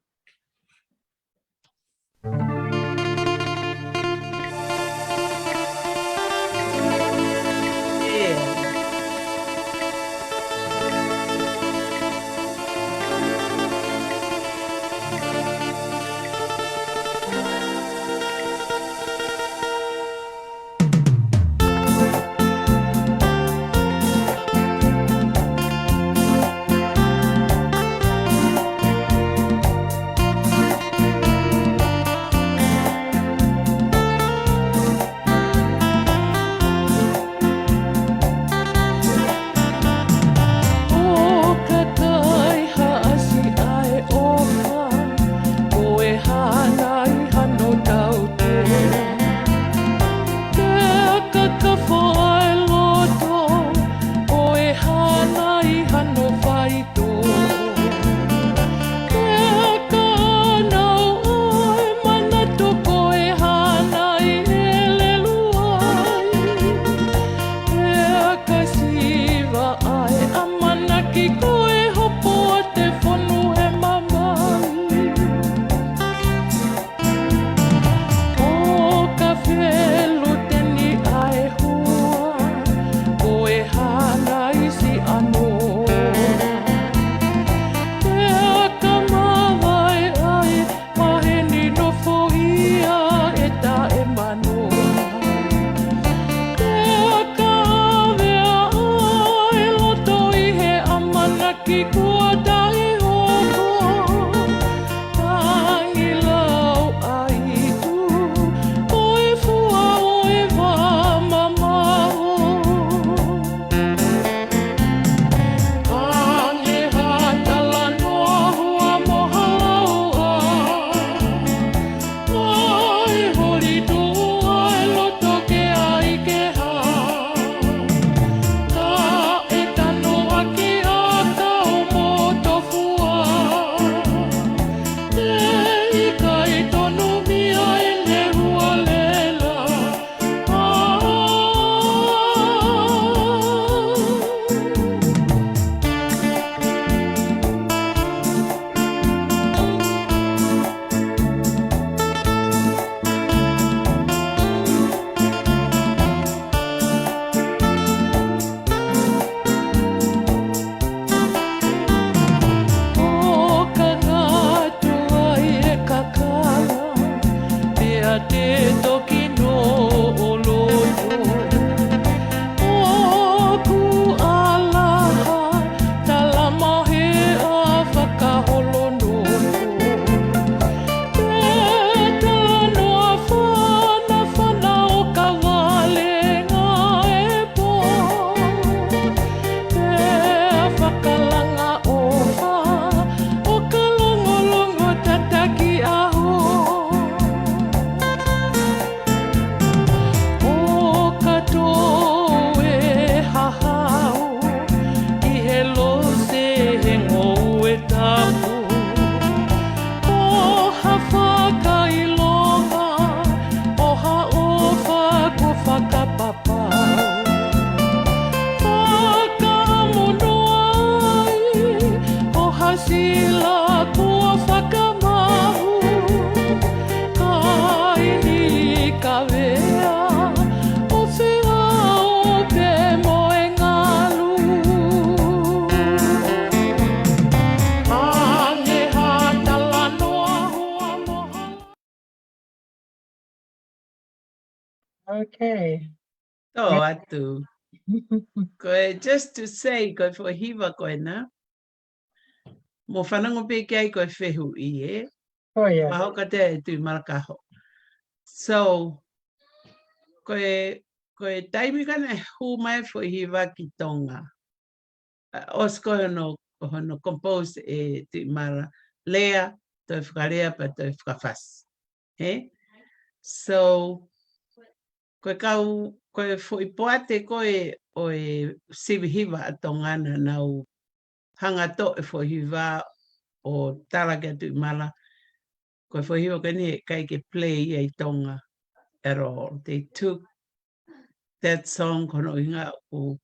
te toki no o loto. O ku alaha, talama he a whakaholono. Te tano a whana o ka wale ngā e pō. Te whakalanga o wha, o ka longolongo tataki aho. O katoa e hahao, I he lose he ngou e tapu. O hawhaka I longa, o haofa ko whakapapau. Whakamono ai, o hasila kua whakamahu. Kaini ka wea, o whia o pe mo e ngalu. Ange hatala noa hoa moha. Okay. Oh, atu. Koe, just to say, koe whahiwa koe na. Mo whanango pe ki ai koe whehu I e. Oh, yeah. Mahoka te e tui marakaho. So, koe taimi kana hu mai whahiwa ki tonga. Os koe hono compose e tui mara. Lea, toi whakarea pa toi whakawhas. He? So, koe whoipoate koe o e siwihiwa a tongana nau hangato e whohiwa o taraka tui mara. Koe whohiwa kani kai ke play e tonga at all. They took that song kono inga o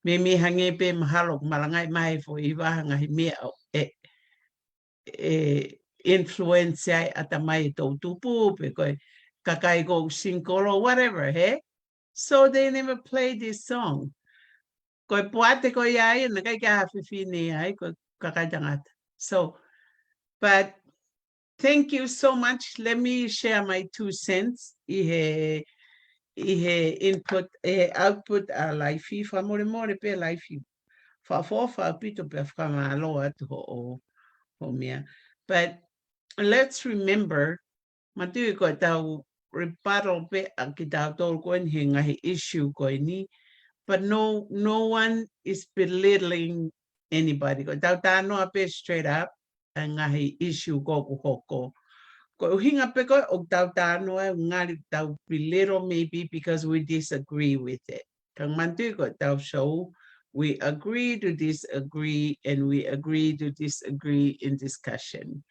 me hange pe mahalo malangai mai whohiwa hanga hi mea o influence ai atamai tau tupu pe koe kakai go sinkolo whatever, he? So they never played this song. Koe poate koe ai na kai ka hawhiwhine ai koe kakai tangata. So, but thank you so much. Let me share my 2 cents. I he input, output a laifi, wha more pe laifi. Wha wha pito pe whamaloa atu ho mea. But let's remember, matui koe tau rebuttal pe a ki tau tolu koe ni he ngahi issue koe ni, but no one is belittling anybody. Koe tau tānoa pe straight up, a ngahi issue koku hoko. Ko hinga pe koe o tau tānoa, ngari tau belittle maybe because we disagree with it. Kang mantu ko tau show, we agree to disagree and we agree to disagree in discussion.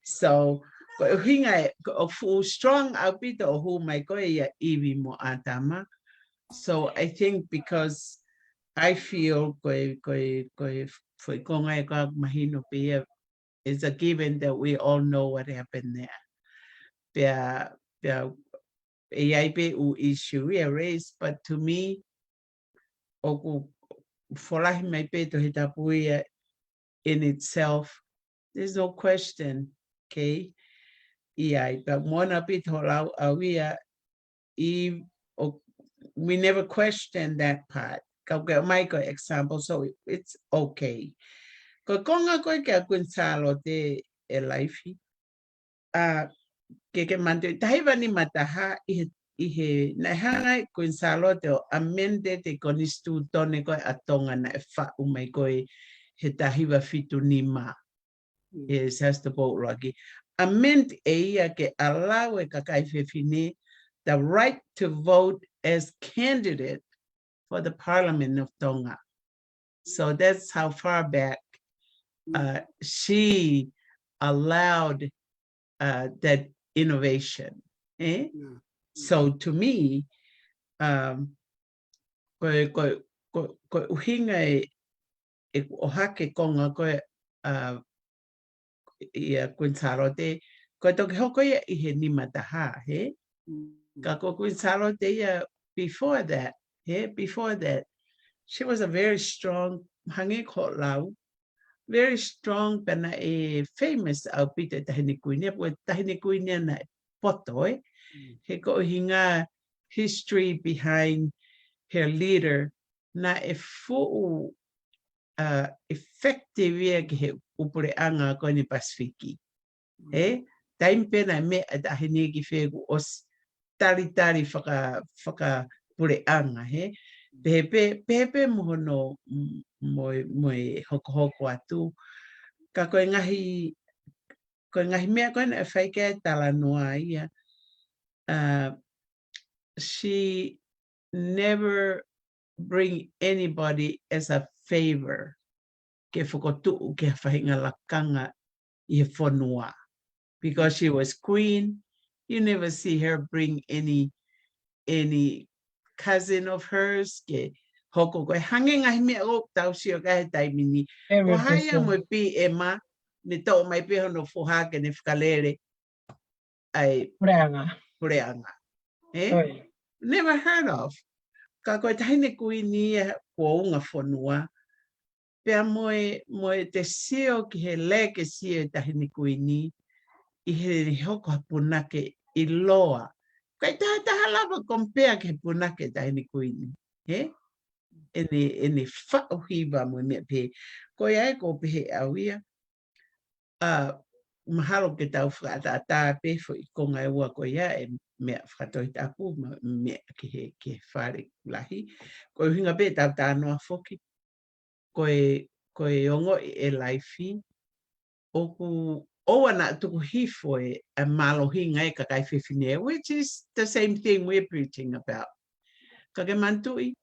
So, ko hinga o fu strong apito o hu mai koe ia iwi mo atama. So I think because I feel koe foi konga e ka mahino pe it's a given that we all know what happened there. Pea EIP issue raised, but to me, oku folahi mai peto he tapuia in itself, there's no question, okay? EI, but mona pito lau awia, we never questioned that part. Kauke Michael example, so it's okay. Ko konga koe kia kunsalo te e laifi. Ke mantu taiwa ni mataha I he na hanga kunsalo te o amende te konistu tone koe atonga na e wha umai koe he tahiwa fitu ni ma. It has to vote lagi. Amend e ia ke allow e kakai fefine the right to vote as candidate for the Parliament of Tonga. So that's how far back she allowed that innovation. So to me, ko uhinga e ohake konga ko ia kunsaro te ko toki hoko ia I he ni mataha, he? Ka ko kunsaro te ia before that, he? Before that, she was a very strong hangi ko lau, very strong pena famous au pita tahini kuinia, porque tahini kuinia na poto, he ko hinga history behind her leader na e fu effective ia ke he upure anga ko ni Pasifiki. Time pena me a hene ki fegu os tari whaka pure anga, he. Pepe mohono moi hoko atu. Ka koe ngahi mea koe na whaike tala noa ia. She never bring anybody as a favor ke whakotu ke whahinga lakanga i he whanua. Because she was queen, you never see her bring any cousin of hers ke hoko koe hange ngahi mea o tau si o kahe taimini. Ko haya mo pi e ma ni tau mai pi hono fuha ke ne whakalere ai pureanga. Never heard of. Ka koe tahine kuini e kuaunga whanua. Pea moe te sio ki he leke sio tahine kuini i he hoko punake i loa. Kai taha lava compare ke punake tahine kuini. Ene whaohiwa mo mea pe. Ko ia e ko pehe au ia. Mahalo ke tau whaata pe fo i konga e ua ko ia e mea whatoi tapu mea ke whare lahi. Ko hinga pe tau tānoa whoki. Koe ongo e laifi. Oku oana tuku hifo e malohinga e kakai whiwhine, which is the same thing we're preaching about. Kake mantui.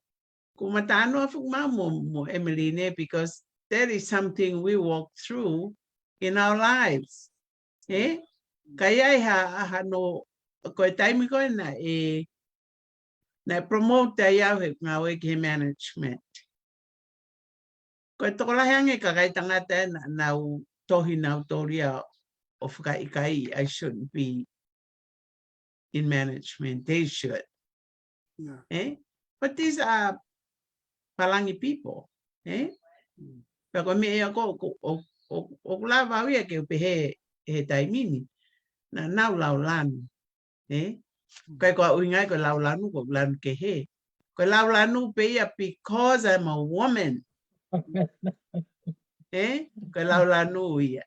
Kumatano afukma mo Emeline, because that is something we walk through in our lives. Kaya ha no koe taimi koe na promote ia he ngawe ke management. Koe toko lahi ange kakai tangata na tohi na toria o whakaikai, I shouldn't be in management. They should. But these are Palangi people. Pero me ako o lava wia ke pehe he taimini na nau laulan. Kai ko uingai ko laulanu ko lan ke he. Ko laulanu pe ia because I'm a woman. Ko laulanu ia.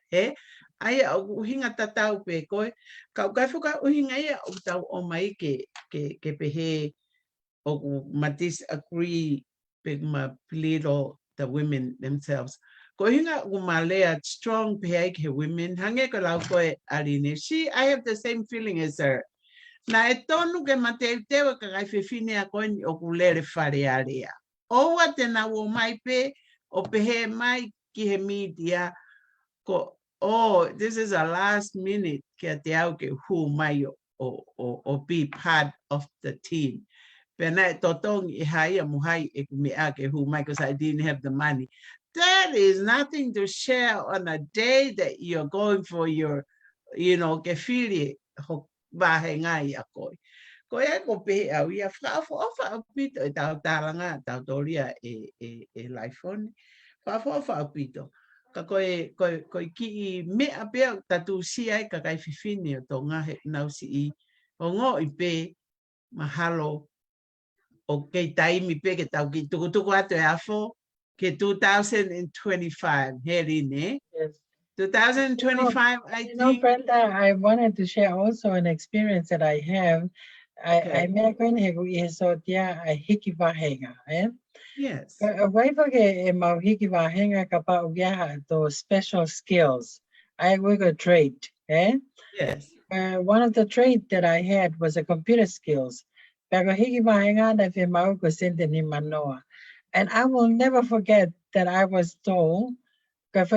Ai o hinga tatau pe ko ka fuka uhinga ia o tau o mai ke pehe o matis agree Pigma Plido, the women themselves. Ko hinga umalea strong peake women. Hange ko lau koe aline. I have the same feeling as her. Na e tonu ke mateu tewa ka kai whiwhine a koe ni o kulere whare area. Owa te na wo mai pe o pehe mai ki he media ko this is a last minute ke te au ke hu mai o be part of the team. Pena totong ihaya muhai ekumiake who because I didn't have the money. That is nothing to share on a day that you're going for your, kefili bahengai akoi. Ko e ko pe au ia fa pito e tau talanga tau toria e lifeone. Fa pito. Ka koe ki me apea tatu si ai ka kai fifini o tonga he nausi o ngo i pe mahalo. Okay, taimi pe ke tau ki tuku atu e afo ke 2025 heri ne. Yes. 2025 I think. Brenda, I wanted to share also an experience that I have. I me ko ni he so tia I hiki vahenga, Yes. Wai ke e mau hiki vahenga ka pa ugia to special skills. I work a trade, Yes. One of the trade that I had was a computer skills. And I will never forget that I was told and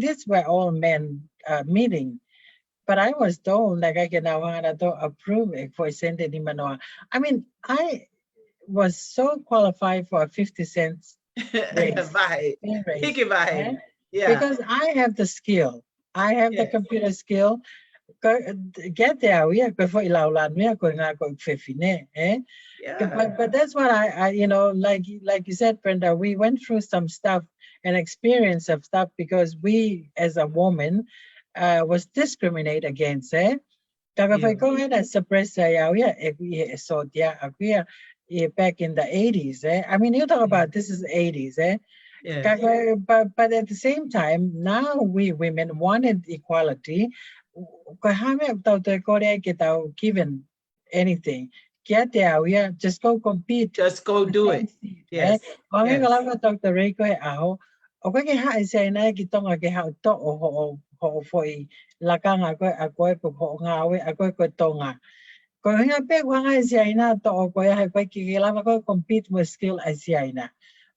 these were all men meeting. But I was told like I can now approve it for sending him. I mean, I was so qualified for a 50 cents raise. Yeah. Because I have the skill. I have the computer skill. Get there, we are before Ilaulan, we are going to go fifine, But that's what I like you said, Brenda, we went through some stuff and experience of stuff because we as a woman was discriminated against. Taga Yeah. go ahead and suppress so back in the 80s. I mean, you talk about this is 80s. Yes. But at the same time, now we women wanted equality. Given anything. Get there, just go compete. Just go do it. Yes. Yes. Yes. Dr. Ray ko ako. O kaya ha isa na kitong agi ha to o foi lakang ako po ngawe ako ko tonga. Ko nga pe wa nga isa na to o ko ya ko kikila ko compete with skill isa na.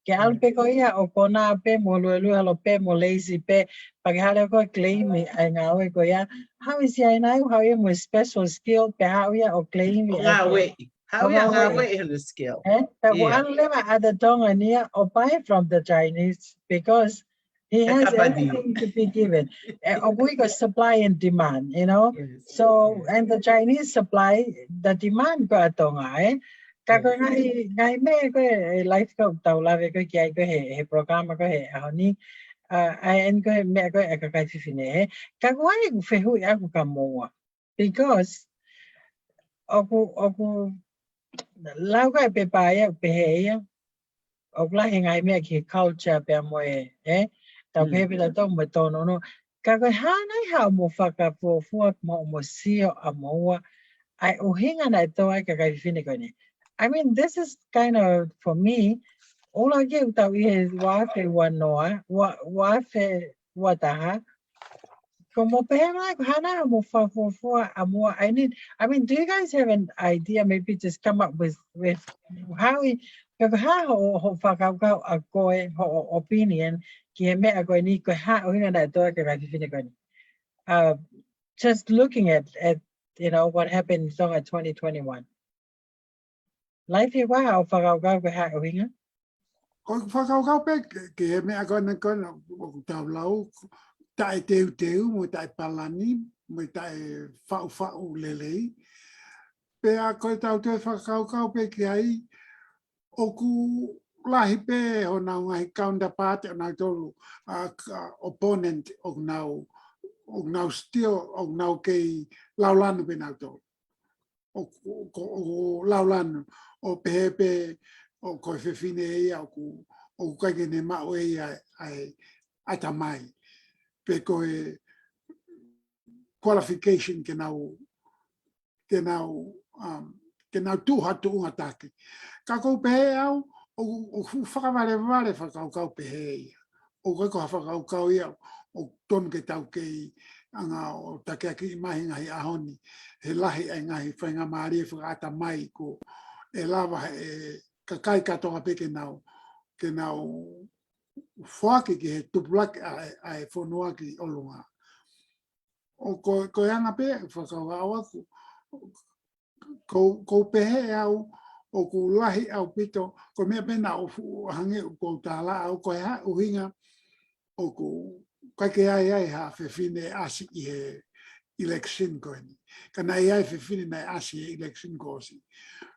Kaya alpe ko ya o ko na pe mo luelu halo pe mo lazy pe paghalo ko claim ay ngawe ko ya how is ya na how you mo special skill pe how ya o claim How in the skill? But one level at the tongue near or buy from the Chinese because he has everything to be given. We got supply and demand, you know. Yes. So and the Chinese supply, the demand ko atong Kako ngai me ko life ko tau la ko kia ko he program ko he ni en ko me ko e ka kai fine kako ai fe hu ya ko kamo because aku lau ka pe pa ya pe he ya o la hingai me ki culture pe mo ta pe pe la tong mo to no ka ko ha nai ha mo fa ka po mo sio a mo ai o hinga na to ai ka fine ko ni I mean this is kind of for me all I give ta is wa fe wa no wa fe wa ta como pera hana mo fa more I mean do you guys have an idea maybe just come up with how we ho fa ka a ko opinion ki me a ko ni ko ha o nga na to ka ka fini ko just looking at you know what happened in 2021 life wa ha fa ka ha o nga Ko whakau pe ke he mea kona o tau lau tae teu mo tae palani mo tae whau lelei. Pea koe tau te whakau pe ki ai o ku lahi pe o nau ngai counterpart o nau tolu opponent o nau still o nau kei laulanu pe nau tolu. O laulanu o pehepe o koe whiwhine e o kaike ne mao e ai tamai. Pe koe qualification ke nau tūhatu unga take. Ka kou pehe au, o whakaware whakau pehe ia. O koe ko whakau ia, o tonu ke tau kei anga o take aki mahi ngahi ahoni. He lahi ai ngahi whainga maari e whakata mai ko e lava ka kai katoa pe ke nau whake ki he tupulaki ai whanua ki olunga. O ko anga pe whakau au aku ko pehe au o ku lahi au pito ko mea pena o hange ko tala au ko ha uhinga o ku kake ai ha fefine asi i he election ko ni kana ai fefine na asi election ko si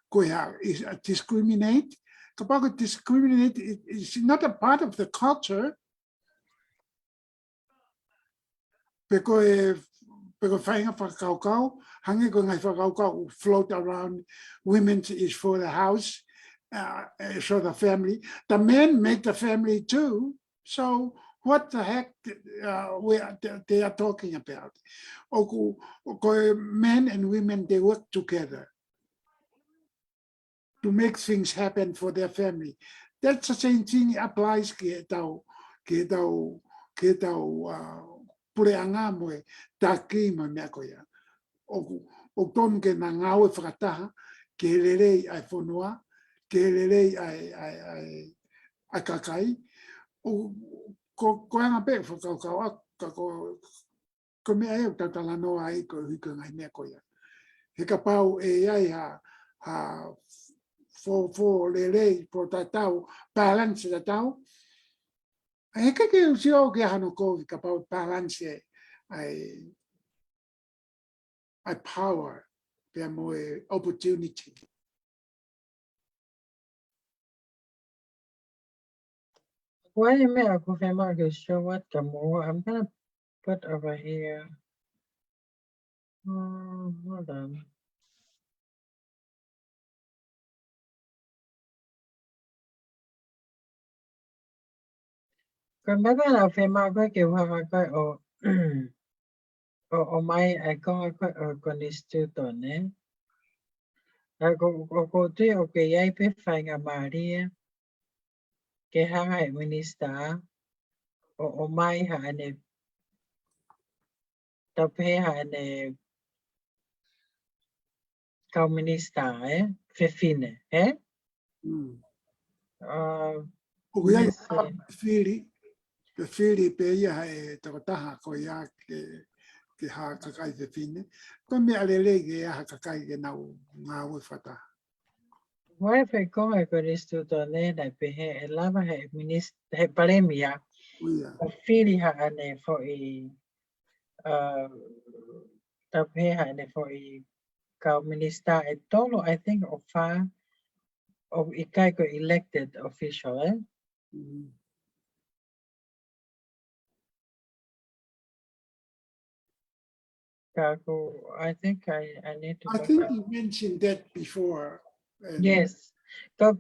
ko ha is discriminate kapag discriminate is not a part of the culture because whainga whakaukau, hange ko ngai whakaukau float around, women is for the house, so the family. The men make the family too, so what the heck they are talking about? Men and women, they work together to make things happen for their family. That's the same thing applies ke tau pureanga moe taki ma mea koia. O tonu ke na ngau e whakataha, ke lerei ai whanua, ke lerei ai kakai. Ko anga pe whakau ko mea e o tatala noa ai ko hiko ngai mea koia. He ka pau e ai ha fo lerei po tatau, balance tatau, e ke usio ke hano ko ka pau balance ai power pe mo opportunity. Why am I go show what more? I'm gonna put over here. Hold on. Remember now, Fema go give her go or my I go con instituto, ne? I go to okay, I pe fanga Maria. Que hanga e minista o mai ha ane tape ha ane kau minista fefine O ia yes whiri pe ia e taha ko ia ke ha kakai te fine. Ko me alele ke ha kakai ke nau ngā ui whata. why fe come con instituto ne na pe he lava he minista he paremia Uia. o fili ha ane fo I tape ha ane fo I kau minista e tolo I think o fa o I kai ko elected official Kaku, I think I need to I look think up. you mentioned that before. Yes. Ko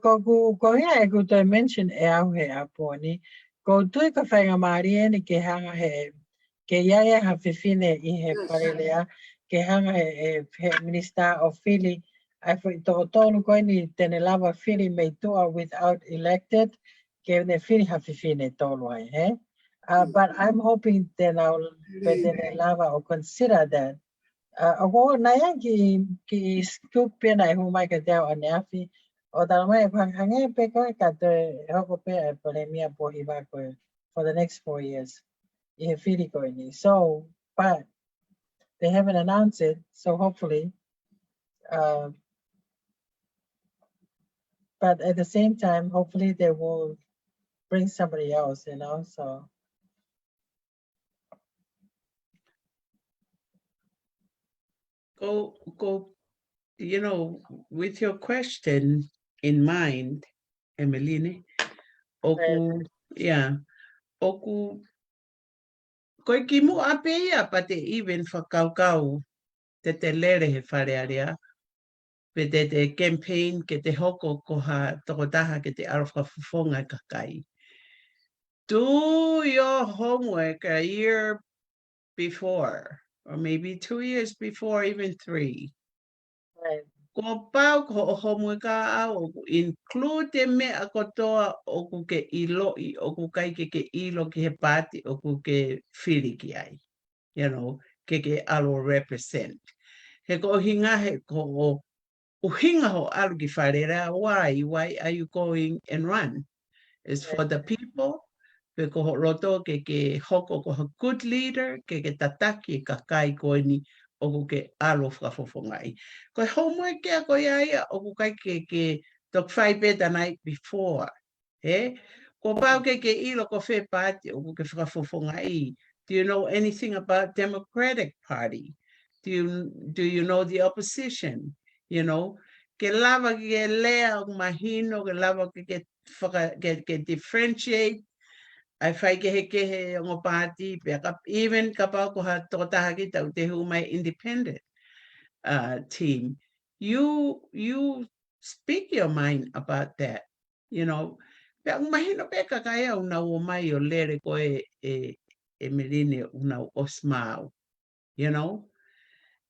hea e kuta mention e au he aponi. Ko tui ka whainga maari ni ke hanga he, ke iaia ha whiwhine I he Yes. parelea, ke hanga he minister of Philly. Ai whi toko tonu koe ni tene lava Philly mei tua without elected, ke ne Philly ha whiwhine tonu ai, he? But I'm hoping that I'll tene lava or consider that. Ako na yan ki scoop pin ai humai ka teo aneafi o tala mai hange pe ko ka te hoko pe e pandemia po hiva ko for the next 4 years. I fili ko ni. So, but they haven't announced it, so hopefully but at the same time hopefully they will bring somebody else, you know, so Go, you know, with your question in mind, Emeline, oku, yeah, oku, koe ki mu ape ia pa te even whakaukau te lere he wharearea, pe te campaign ke te hoko ko ha tokotaha ke te arofa fufonga kakai. Do your homework a year before, or maybe 2 years before, even 3. right. Ko pau ko homework au include te mea kotoa o ku ke ilo I o ku kai ke ilo ki he pati o ku ke whiri ki ai. You know, ke alo represent. He ko hinga he ko o hinga ho alu ki wharera, why are you going and run? It's for the people. Pe ko roto ke hoko ko a good leader, ke tataki ka kai ko ni o ko ke alo whafofongai. Ko homework ke ko ia o ko kai ke tok whai pe the night before. Ko pau ke ilo ko whe pati o ko ke whafofongai. Do you know anything about Democratic Party? Do you know the opposition? You know, ke lava ke lea o mahino, ke lava ke differentiate. Ai whai ke he o pāti, even ka pau ko ha totaha ki tau te hu mai independent team. You speak your mind about that, you know. Pe ang mahino pe kakaya una o mai o lere ko e merine una o smau, you know.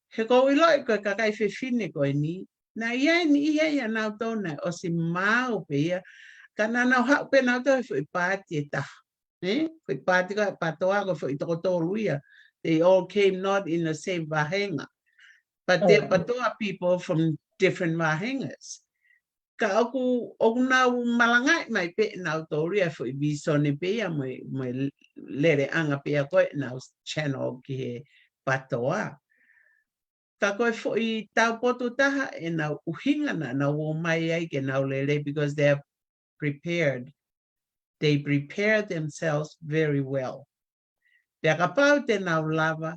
He ko iloi ko kakai whiwhine ko ni, na ia ni ia nau tona o si mau pe ia, ka nau hau pe nau tau whi pāti e taha. Whi pāti ka patoa ko whi toko tōru ia. They all came not in the same vahenga, but they're patoa people from different vahengas. Ka oku nau malangai mai pe nau tōru ia whi bisone pe ia mai lere anga pe a koe nau channel ki he patoa. Ka koe fwoi tau poto taha e nau uhinga na nau o mai ai ke nau lere because they are prepared. They prepare themselves very well. Te kapau te nau lava,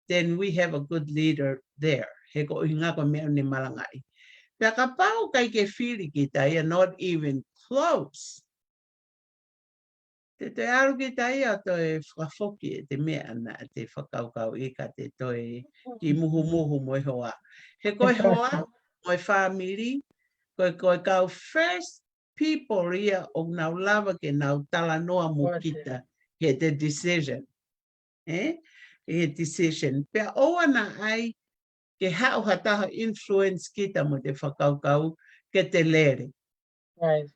then we have a good leader there. He ko uhinga ko mea ni malangai. Te kapau kai ke whiri ki tai are not even close. Te aru ki tai a toi whakafoki e te mea ana te whakaukau I ka te toi ki muhu mo hoa. He koe hoa, moi whamiri, koe kau first people ia o ngau lava ke ngau tala noa mo kita he te decision. He decision. Pea o ana ai ke hao hataha influence kita mo te whakaukau ke te lere. Right.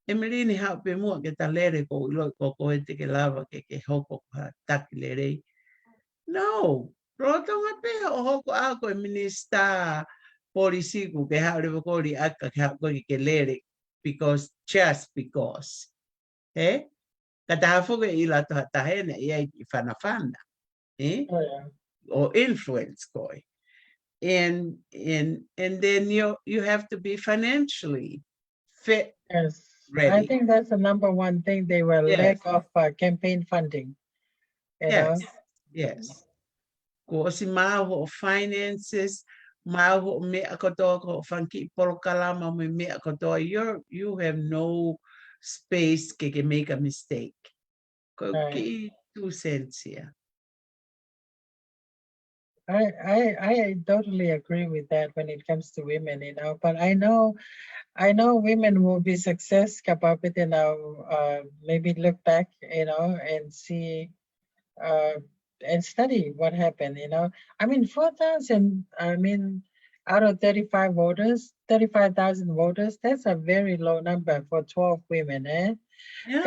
E merini hao pe mua ke ta lere ko ilo ko koe te ke lava ke hoko ha taki lere. No, rotonga pe o hoko a koe minista polisiku ke hao rewa kori aka ke hao koe ke lere just because. Eh? Kata hafoke I lato hatahene ia I whanawhana. Eh? Oh, yeah. Or influence koe. And then you have to be financially fit. Yes. I Ready. think that's the number one thing. They were Yes. lack of campaign funding. You Yes. know? Yes. Ko si maho o finances, maho o mea kotoa ko whanki polokalama me mea kotoa, you have no space ke make a mistake. Ko Right. ki 2 cents here. I totally agree with that when it comes to women, you know. But I know women will be success kapapit, you know, maybe look back, you know, and see and study what happened, you know. I mean 4,000, I mean out of 35,000 voters, that's a very low number for 12 women, eh? Yeah.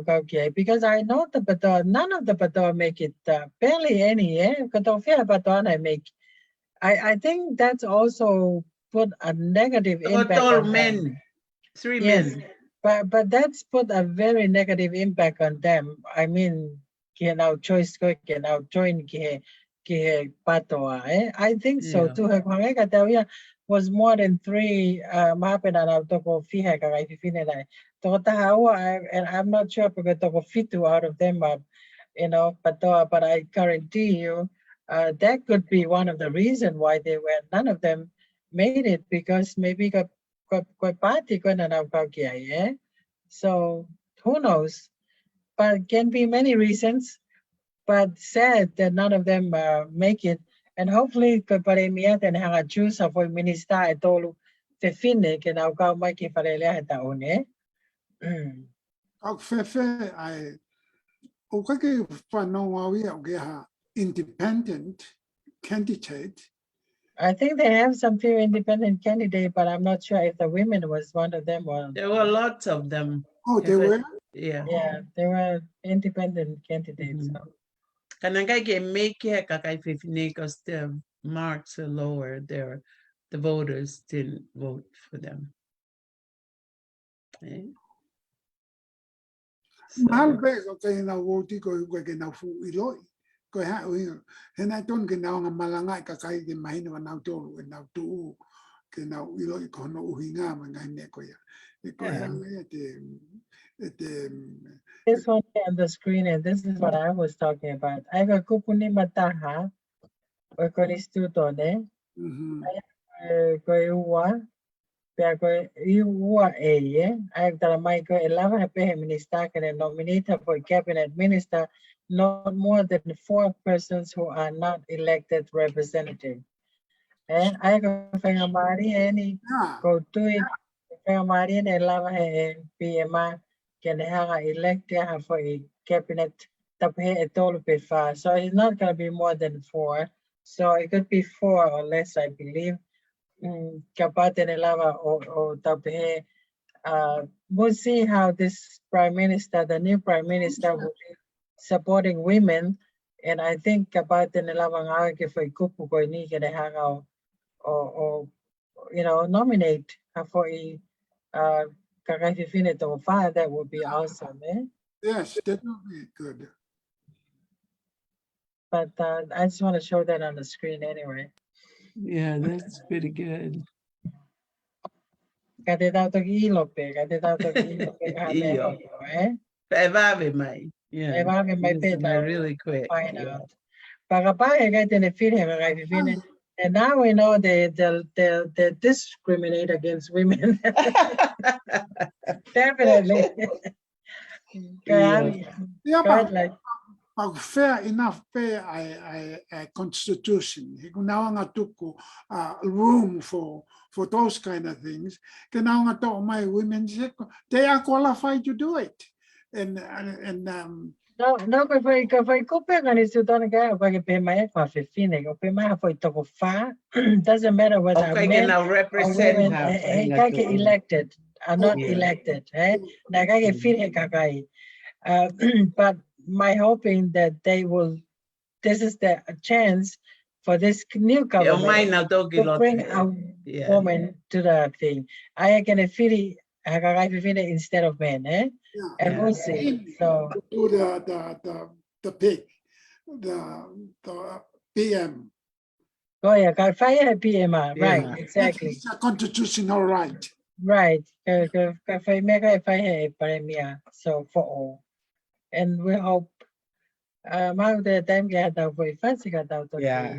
Okay. Because I know none of the Bato make it, barely any, I think that's also put a negative impact Total on them. men. 3 Yes, men. but that's put a very negative impact on them. I mean, choice join patoa. I think so Yeah. too. Was more than 3 mapen na toko fiha kay fifine and I'm not sure because toko fitu out of them you know patoa, but I guarantee you that could be one of the reason why none of them made it, because maybe party so who knows, but can be many reasons, but sad that none of them make it. And hopefully, paremiat and hanga choose for minister at all te fine ke na ka mai ke parele ta one. Au fefe ai o kake whanau au ia o ke ha independent candidate. I think they have some few independent candidates, but I'm not sure if the women was one of them or. There were lots of them. Oh, they were? Yeah. Yeah, they were independent candidates. So. Kananga ke make it kakai fifine because the marks are lower there. The voters didn't vote for them. Okay. Mahal be ko kay na voti ko ke na fu iloi. Ko ha ui. Hena ton ke na nga malangai ka kai ke mahina na tolu ke na tu ke na iloi ko no uhinga mangai ne ko ya. Ko ya This one on the screen, and this is what I was talking about. I got kupuni mataha, o ko instituto ne. Ko iwa, pe ko iwa I tala mai ko elava pe minister can nominate for cabinet minister not more than 4 persons who are not elected representative. And I go Fangamari any go to it. Fangamari and Elava PMA can have elected for a cabinet to pay a total pay far. So it's not going to be more than 4. So it could be 4 or less, I believe. Kapat and Elava or Tape. We'll see how this prime minister, the new prime minister, will be supporting women. And I think Kapat and Elava for a couple go ni get a hangout. Or you know, nominate for a Kakafifine or fire, that would be awesome, eh? Yes, that would be good. But I just want to show that on the screen anyway. Yeah, that's pretty good. Evave mai. Yeah. Evave mai Using peta it really quick. find Yeah. out. Pagapaya get in the film, And now we know they discriminate against women. Definitely. Yeah, God, like, fair enough pay a constitution. He now took room for those kind of things. Now my women they are qualified to do it. And no, if I go back and it's done again, if I pay my fine, pay my for it to far. Doesn't matter whether Okay, men now or represent women, her. get elected are not elected. Like I get feel but my hoping that they will. This is the chance for this new government to bring a woman to the thing. I can feel instead of men, and we'll see. So to the pig, the PM. Oh yeah, fire PM, right? Exactly. It's a constitutional right. Right. So for all, and we hope. Mau the time get out for fancy got out. Yeah.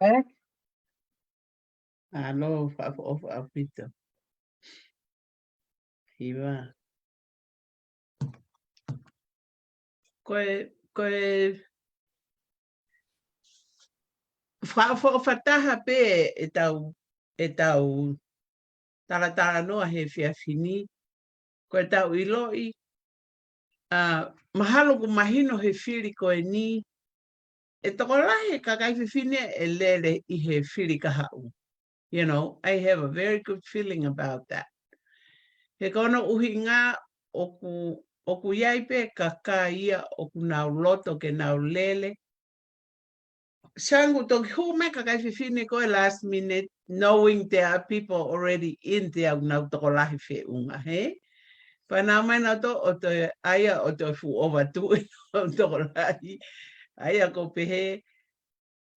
back. Alo, apito. Iba. Koe whataha pe e tau taratara noa he whiawhini. Koe tau iloi. Mahalo ku mahino he whiri koe ni. E toko lahi ka kai whiwhine e lele I he whiri ka hau. You know, I have a very good feeling about that. He kono uhi ngā oku iai pe ka ia oku nau loto ke nau lele. Sangu toki hume ka kai whiwhine koe last minute, knowing there are people already in there nau toko lahi whi unga, he? Whanau mai nau to o to aia o to fu over tu o toko lahi. Aia ko pehe,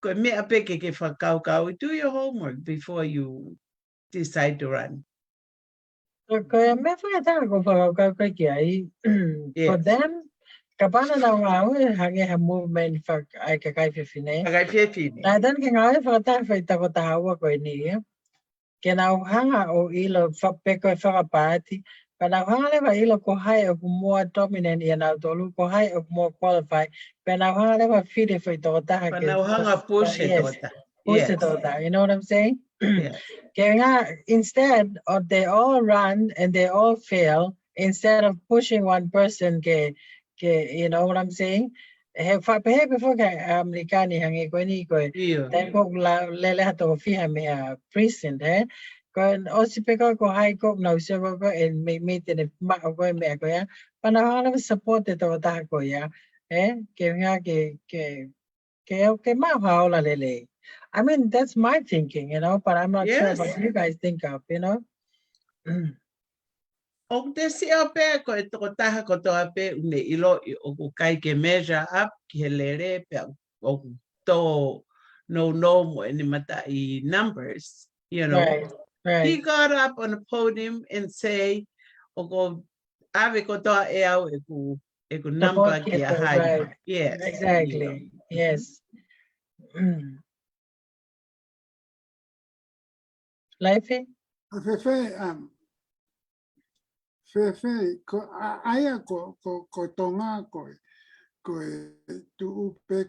ko mea peke ke whakau do your homework before you decide to run. Ko me whakatanga ko whakau ki ai. For Yes. them, ka pana na ngau hange ha movement ai ka kai whiwhine. Kakai whiwhine. Nā dan ke ngau whakatanga whai tako tahaua koe ni. Ke nau hanga o ilo whapeko e whakapāti. Pa nau hanga lewa ilo ko hai o ku mua dominant I nau tolu, ko hai o ku mua qualify. Pa nau hanga lewa whire whai toko taha ke. Whanau hanga push he Yes, tota. push Yes. it toko taha. You know what I'm saying? Yes. Instead of they all run and they all fail, instead of pushing one person, you know what I'm saying? He whapehe before ka Amerikani hangi koe ni koe. Iyo. Te ko lele hato fiha mea precinct, he? Koe osi peko ko hai ko na usia ko and me tene ma koe mea koe ya. Pana hana support te toko taha koe ya. Ke nga ke ma haola lele. I mean, that's my thinking, you know, but I'm not sure Yes. what you guys think of, you know. O te si o pe ko e toko taha ko toa pe une ilo o ku kai ke measure up ki he lere pe o ku to no mo ni mata I numbers, you know. Right, He right. got up on the podium and say o ko ave ko toa e au e ku number ki a hai. Right. Yes. Exactly. Yes. Lifey? Fefe, aia ko tonga ko tu upe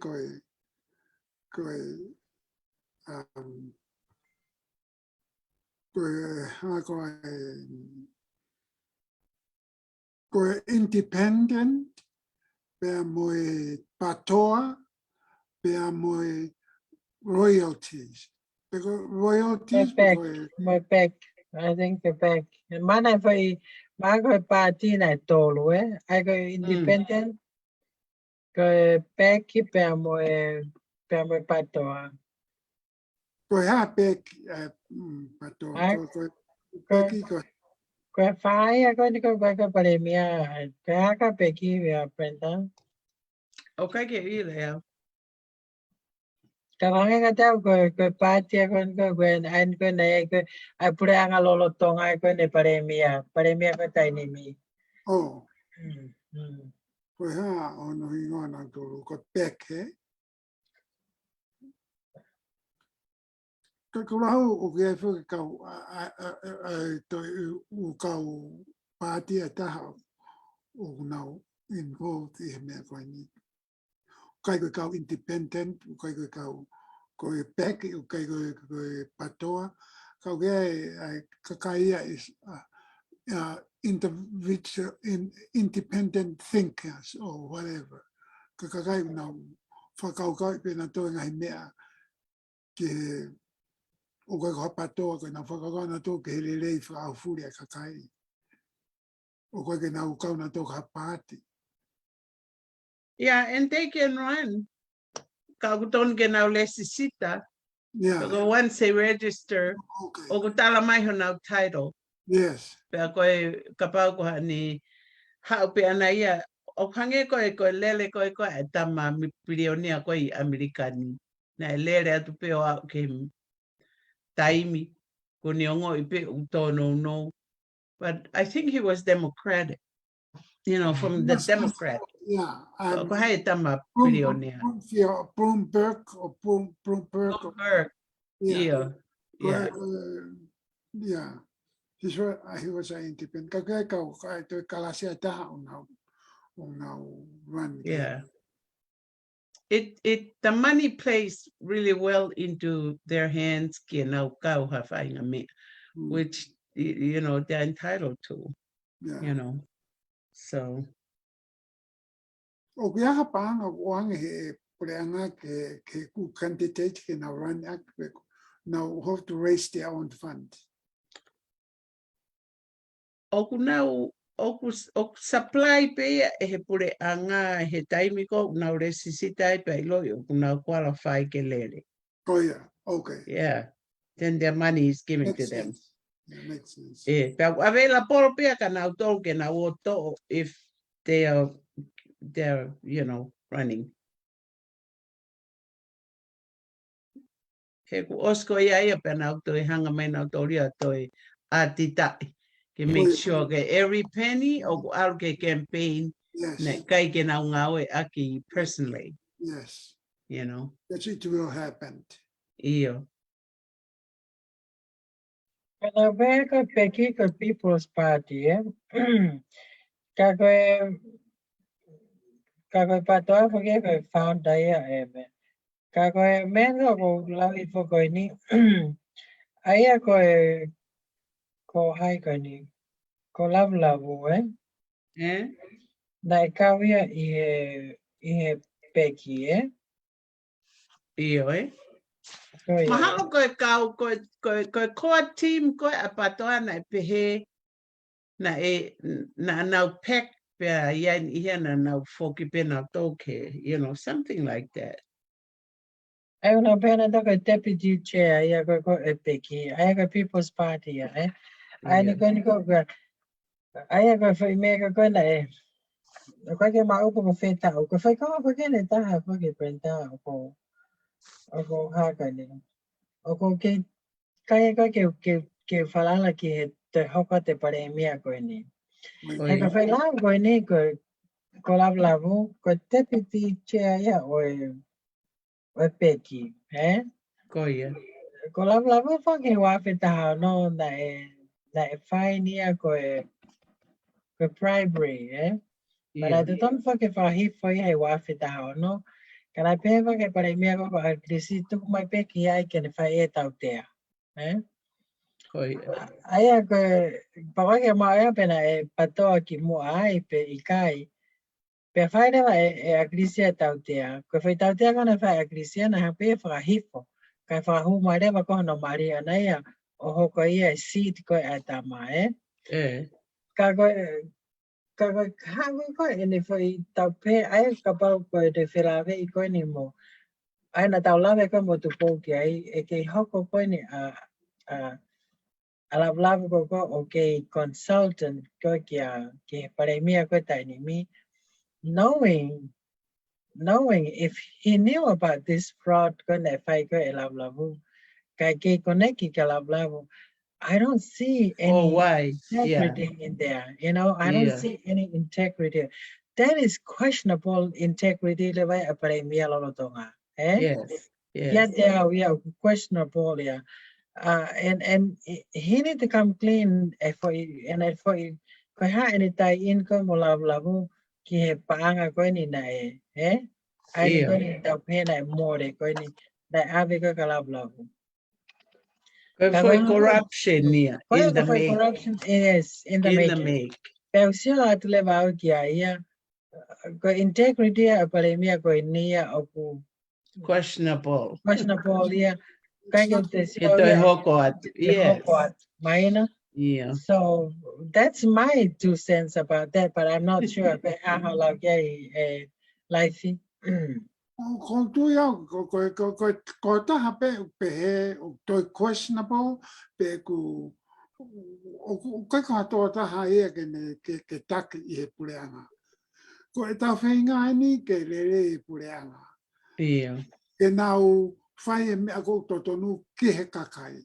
ko independent, pe moe patoa, pe moe royalties. Because royalties, My back. I think the back. Mana foi mago party na tolo, I go independent. Go back pe mo patoa. ko ha pek patoa, ko Ko fai ko ni ko ka premia. Ka peki we aprenda. Okay, ke ile ya. Karanga ka tau ko party ko an ko na ko ai pura anga lolo tonga ko ne premia ko tai ni mi. oh. Ko ha ono ingona tolu ko pek he. Ko lau o ke fu kau to u kau party taha o nau involved I me ko ni. Kai ko kau independent, kai ko kau ko pek, kai ko patoa. Kau ke kakaia is individual independent thinkers or whatever. Kakai nau whakau kai pe na toa ngai mea ke o kai ko patoa ko na whakau na toa ke hele rei whakau furi a kakai. O kai ke nau kau na toa ka pāti. Yeah, and they can run. Kauton ke nau lesisita. Yeah. So once they register, Okay. o ku tala mai ho nau title. Yes. Pe a koe kapau ko ni hau pe ana ia o kange koe lele koe e tama mi pirionia koe Amerikani. Na e lere atu pe o au ke taimi ko ni ongo I pe uto no. But I think he was Democratic. you know, from the Democrat. Yeah. Ko hai tama Bloom- video niya. Bloomberg or Bloomberg. Bloomberg. Yeah. Yeah. Yeah. He was an independent. Kaya ito kalasi ata now run. Yeah. The money plays really well into their hands, which you know they're entitled to. Yeah. You know. So O kaya pa ang uang preanga ke ku candidate ke na run now have to raise their own fund. oku now oku supply pe he pure anga he taimi ko na resisita pe lo oku na qualify ke lele. Oh yeah, okay. Yeah. Then their money is given Makes to them. sense. Yeah, makes sense. Pero avela por pe kana auto ke na auto if they're you know running. He ku osko ia pe na auto hanga mai na auto ria to atita ke make sure ke every penny o al ke campaign Yes. na kai ke na ngawe aki personally, Yes. you know. That it will happen. Iyo. Kalau mereka pergi ke People's Party, kalau patut pergi ke found dia, kalau mereka ko lagi fokus ini, ayah ko hai ko ni, ko labu, Dai kau ya ihe pergi, Iyo, So ya. Mahalo ko core team ko apatoa na pehe na pek pe yan na foki pe na toke, you know, something like that. Ayah nak pernah tu ke deputy chair, ayah ko pergi, ayah ko People's Party ya, ayah ni ko ayah ko mereka ko na Kau ke mau ko feta o ko fai ko ke ne ta ko ke prenta o ko ha ka ni o ko ke kai ka ke fala la ke te hoka te pare mia ko ni e ka fai la ko ni ko la ko te piti che ya o peki Ko ya. ko la fa ke wa feta no na fai ni ko bribery But I don't forget for he for I waffle down, no. Can I pay for but I may have this took my back here, I can if I ate out there. I have Pawaka Maya and I patoki mo I pay ikai. Pe find a gliciat out there. If I out there gonna find a glician, I have pay for a hifo. Kai for whom I never go no Maria Naya or Hokoya seat go at Dama, Kago ko ini foi tape ai kapal ko de ferave ko ni mo ai na tau lave ko mo tu po ki ai e ke hoko ko ni ala lave ko okay consultant ko ki para mi ko ta ni mi knowing if he knew about this fraud ko na fai ko ala lave ka ke koneki ka lave I don't see any integrity in there. You know, I don't see any integrity. That is questionable integrity. Yes. Yeah, we are questionable. Yeah, and he need to come clean for any tie income or labu ki he paanga ko ni na I ko ni tau pena more ko ni na ave ko labu. For corruption in the make. Corruption is in the making. Pero siya at level kaya ko integrity aparemia ko niya o questionable ya kaya ito hokot Maina. So that's my 2 cents about that, but I'm not sure about how like life. Kung tuya ko ta hape pe to questionable pe ku o ka to ta ha ye ke tak e puleanga ko ta fenga ni ke le puleanga ke nau fai me ko to no ki he kakai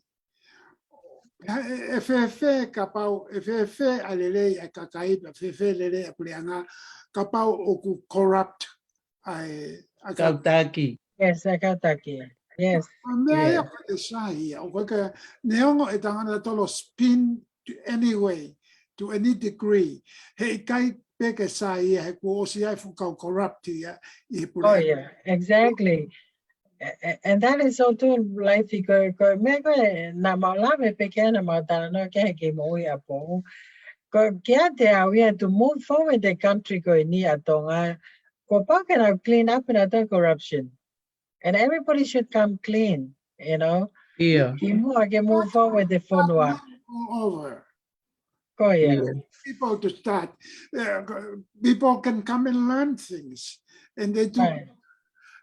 FF kapau FF alele kakai FF lele apulianga kapau oku corrupt ai Kautaki. Yes, Akataki. Yes. mea Yeah. ia ko sai o ka neongo e tangana tolo spin to any way to any degree he kai peke sai he ko si ai fu corrupt ia I Oh pule yeah, exactly. And that is so too life ko mego na maulame pequena mautana no ke mo ya po. Ko kia te we have to move forward the country ko ni atonga. Ko pa can clean up and corruption. And everybody should come clean, you know. Yeah. Kimo can move forward the funwa. over Ko yeah. Yeah. people to start people can come and learn things and they do Right.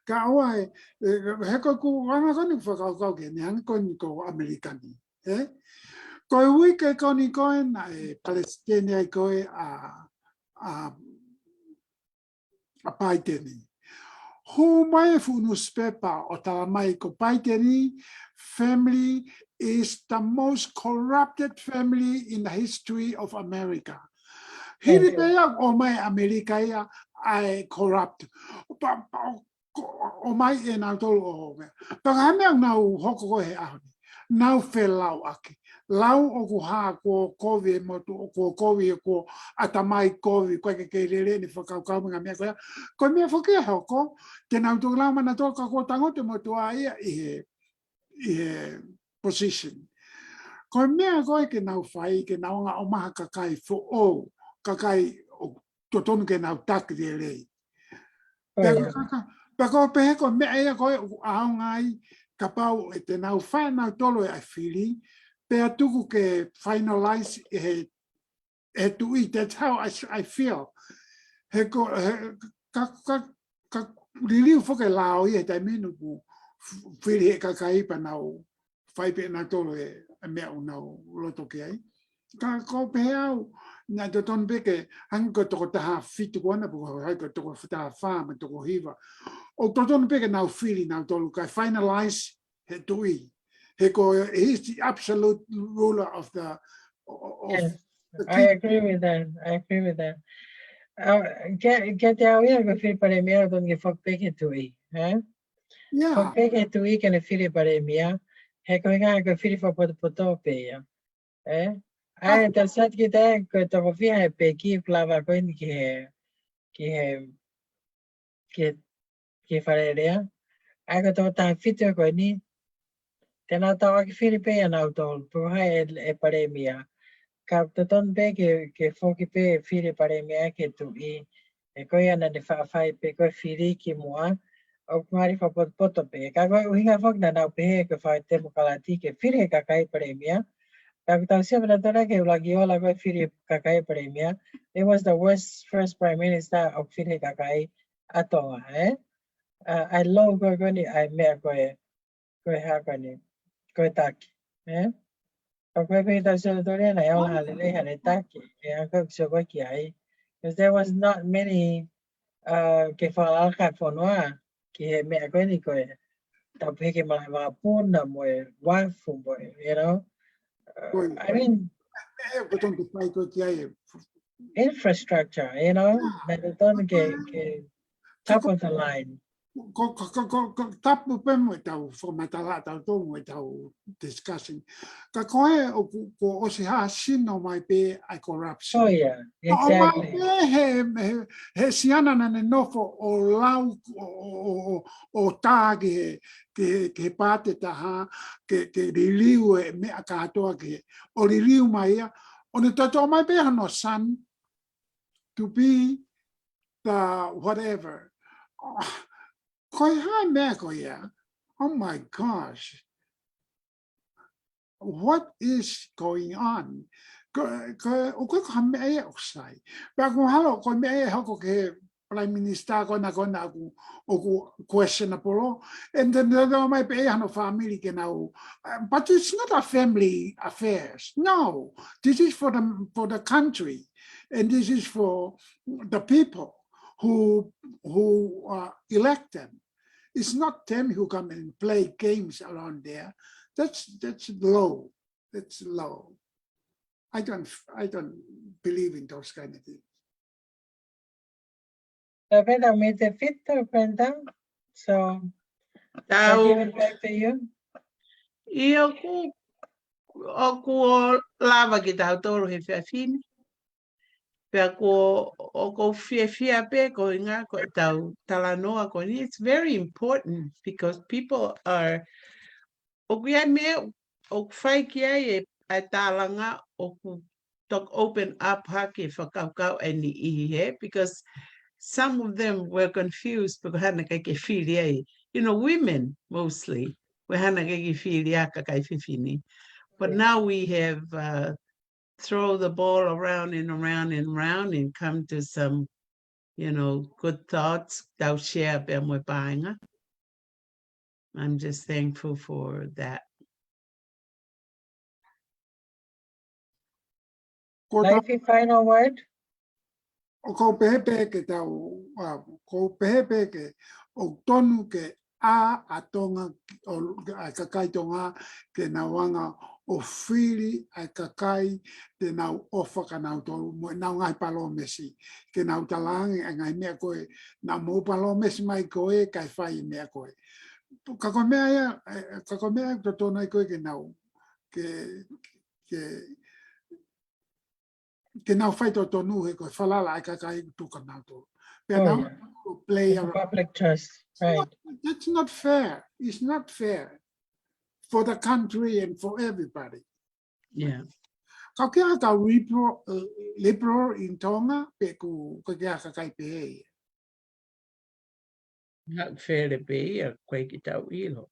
ka wai he ko ku wanga ko ni fa ka ke ni an ko ni ko americani ko wi ke ko ni ko na palestina ko a paiteni hu mai fu no spepa o ta mai ko paiteni family is the most corrupted family in the history of America. Hiri pea o mai America ia ai corrupt. O mai e nau tolu o me. Panga mea nau hoko ko he ahoni. Nau fe lau ake. Lau o ku haa ko kovi motu ko kovi ko atamai kovi ko ke rere ni whakaukau mga mea koea. Ko mea whake hoko ke nau tolu lau mana toka ko tangote motu a ia I he position. Ko mea koe ke nau whai ke nau ngā o maha kakai fo o kakai o totonu ke nau tak de rei. Peko pehe ko mea ea koe ao ngai ka pau e te nau whae nau tolo e ai whiri, pea tuku ke finalize he tui, that's how I feel. He ko, ka riliu whoke lao I he tai minu ku whiri he kakai pa nau whai pe nau tolo e mea o nau loto ke ai. Ka ko pehe au, na to ton beke hang ko to ta fitu ko na ko ha ko to ta fa ma to hiva o to ton beke now feeling now to ka finalize he tui he ko he's the absolute ruler of the Yes, I agree with that. I agree with that. Get out here go feel para mia don't get fuck peke to e. yeah Fuck peke to e can feel para mia. He ko nga go feel for poto pe ya. Ai ta sat ki ta ko to ko fia pe ki plava ko ni ki ki farerea. Ai ko to ta fito ko ni. Tena ta ki feel pe ya na to pro hai e para mia. Ka to ton pe ke foki pe feel para mia ke tu e. E ko ia na de fa pe ko fili ki moa. O mari fa poto pe. Ka ko hinga fok na na pe ke fa te mo kala ti ke fili ka kai para mia. It was the worst first prime minister of Philippine Kakai ato I love goni I met go hakani go taki okay pe ta so to na yo la le ha le taki ko so ko ki ai because there was not many que falar ka fonwa que me goni ko ta pe que ma pun na mo wa fu you know I mean ko ton to fight ko ki infrastructure, you know, that it doesn't get top of the line. ko tapu pe mo tau formatala tau to mo tau discussing ka koe o ko o si ha sino mai pe ai corruption Oh yeah, o mai exactly. he siana na ne nofo o lau o tāge ke pate taha ke riliu e me katoa ke o riliu mai ia o ne tato mai pe no son to be the whatever Koi hai mea ko ia. Oh my gosh. What is going on? O koe ko mea e o sai. Pea ko halo ko mea e hoko ke Prime Minister ko na o ku question apolo. And then the mai pe hano family ke nau. But it's not a family affairs. No. This is for the country. And this is for the people who elect them. It's not them who come and play games around there. That's low. It's low. I don't believe in those kind of things. Lavenda made the fit, Brenda. So I give it back to you. Ia ko lava ki tau toro he whiawhini. Pea ko o ko whiawhia pe ko inga ko tau talanoa ko ni. It's very important because people are o kia me o whai kia e talanga o ku talk open up haki whakaukau e ni ihi he because some of them were confused because hana kai ke whiri you know, women mostly, we hana kai ke whiri aka kai whiwhini. But now we have throw the ball around and around and around and come to some, you know, good thoughts. Tau share pe mo painga. I'm just thankful for that. Ko Life final word. ko pehe ke tau, ko pehe ke o tonu ke a atonga o kakai tonga ke na wanga o whiri ai kakai te nau ofa ka nau tolu mo nau ngai palo mesi ke nau talangi ngai mea koe na mo palo mesi mai koe kai whai mea koe. Kako mea to tonu koe ke nau ke nau whai to tonu he koe whalala ai kakai tuka nau tolu. Pea nau play around. Public trust, right? That's not fair. It's not fair for the country and for everybody. Yeah. Kau kia ka liberal in Tonga pe ku kia ka kai pe. Not fair to be a koe ki tau ilo.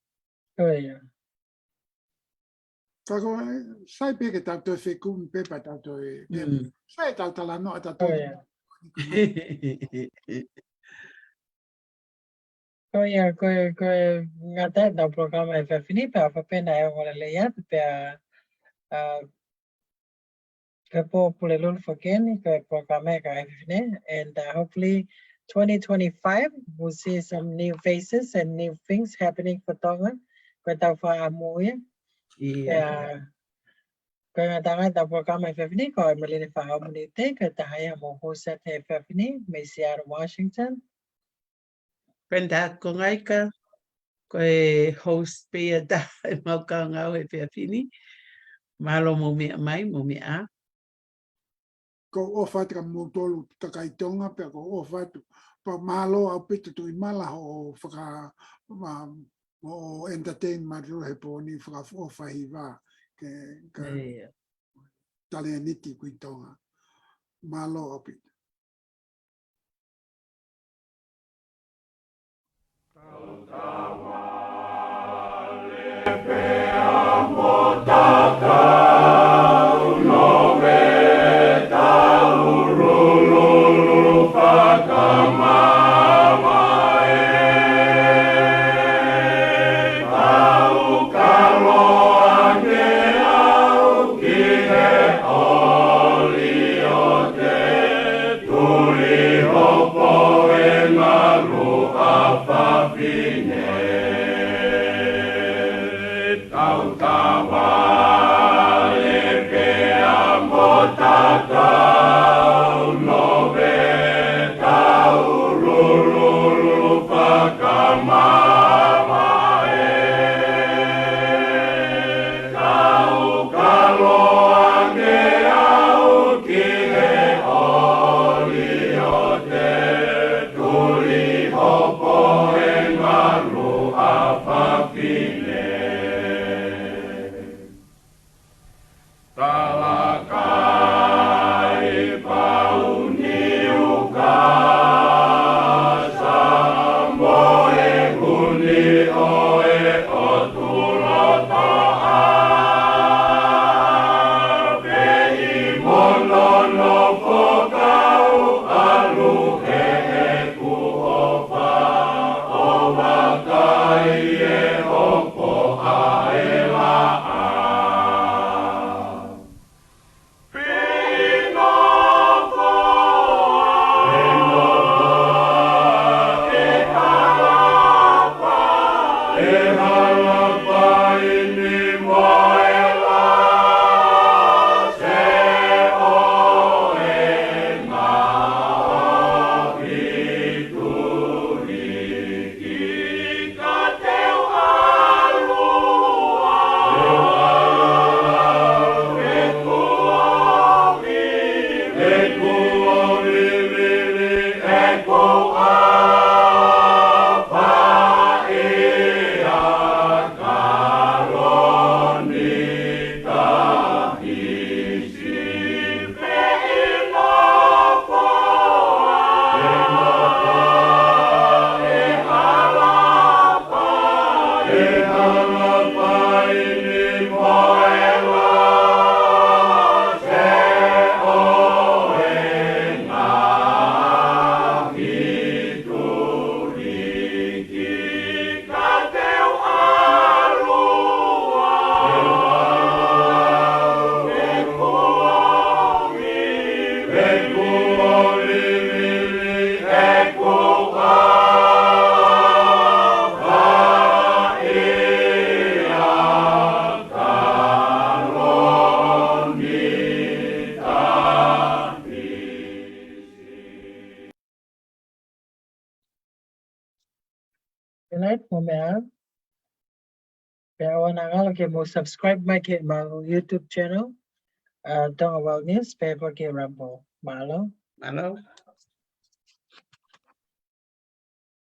Oh yeah. Kako sai pe ke tau toi whekum pe pa tau toi. Sai tau tala no tau Oh toi. yeah. Oh yeah, ko ngata da programa e fini pa pena e wala le ya pe po pulelul fogeni ko programa ka fini and hopefully 2025 we'll see some new faces and new things happening for Tonga. Ko tau fa amuya. Yeah. Ko ngata da programa e fini ko melini fa amunite ko tahaya mo host e fini me Seattle, Washington. Brenda ko ngai ka koe host pe a da e mau ka ngau e pia pini. Malo mo mea mai, mo mea a. Ko ofa ka mo tolu takai Tonga pe ko ofa tu pa malo au pito tu imala ho whaka o entertain maru he po ni whaka ofa hiwa ke tale niti kui Tonga. Malo au pito. Right, Momea. Pero nangalo ke mo subscribe my ke my YouTube channel. Tonga World News, paper ke rambo. Malo. Malo.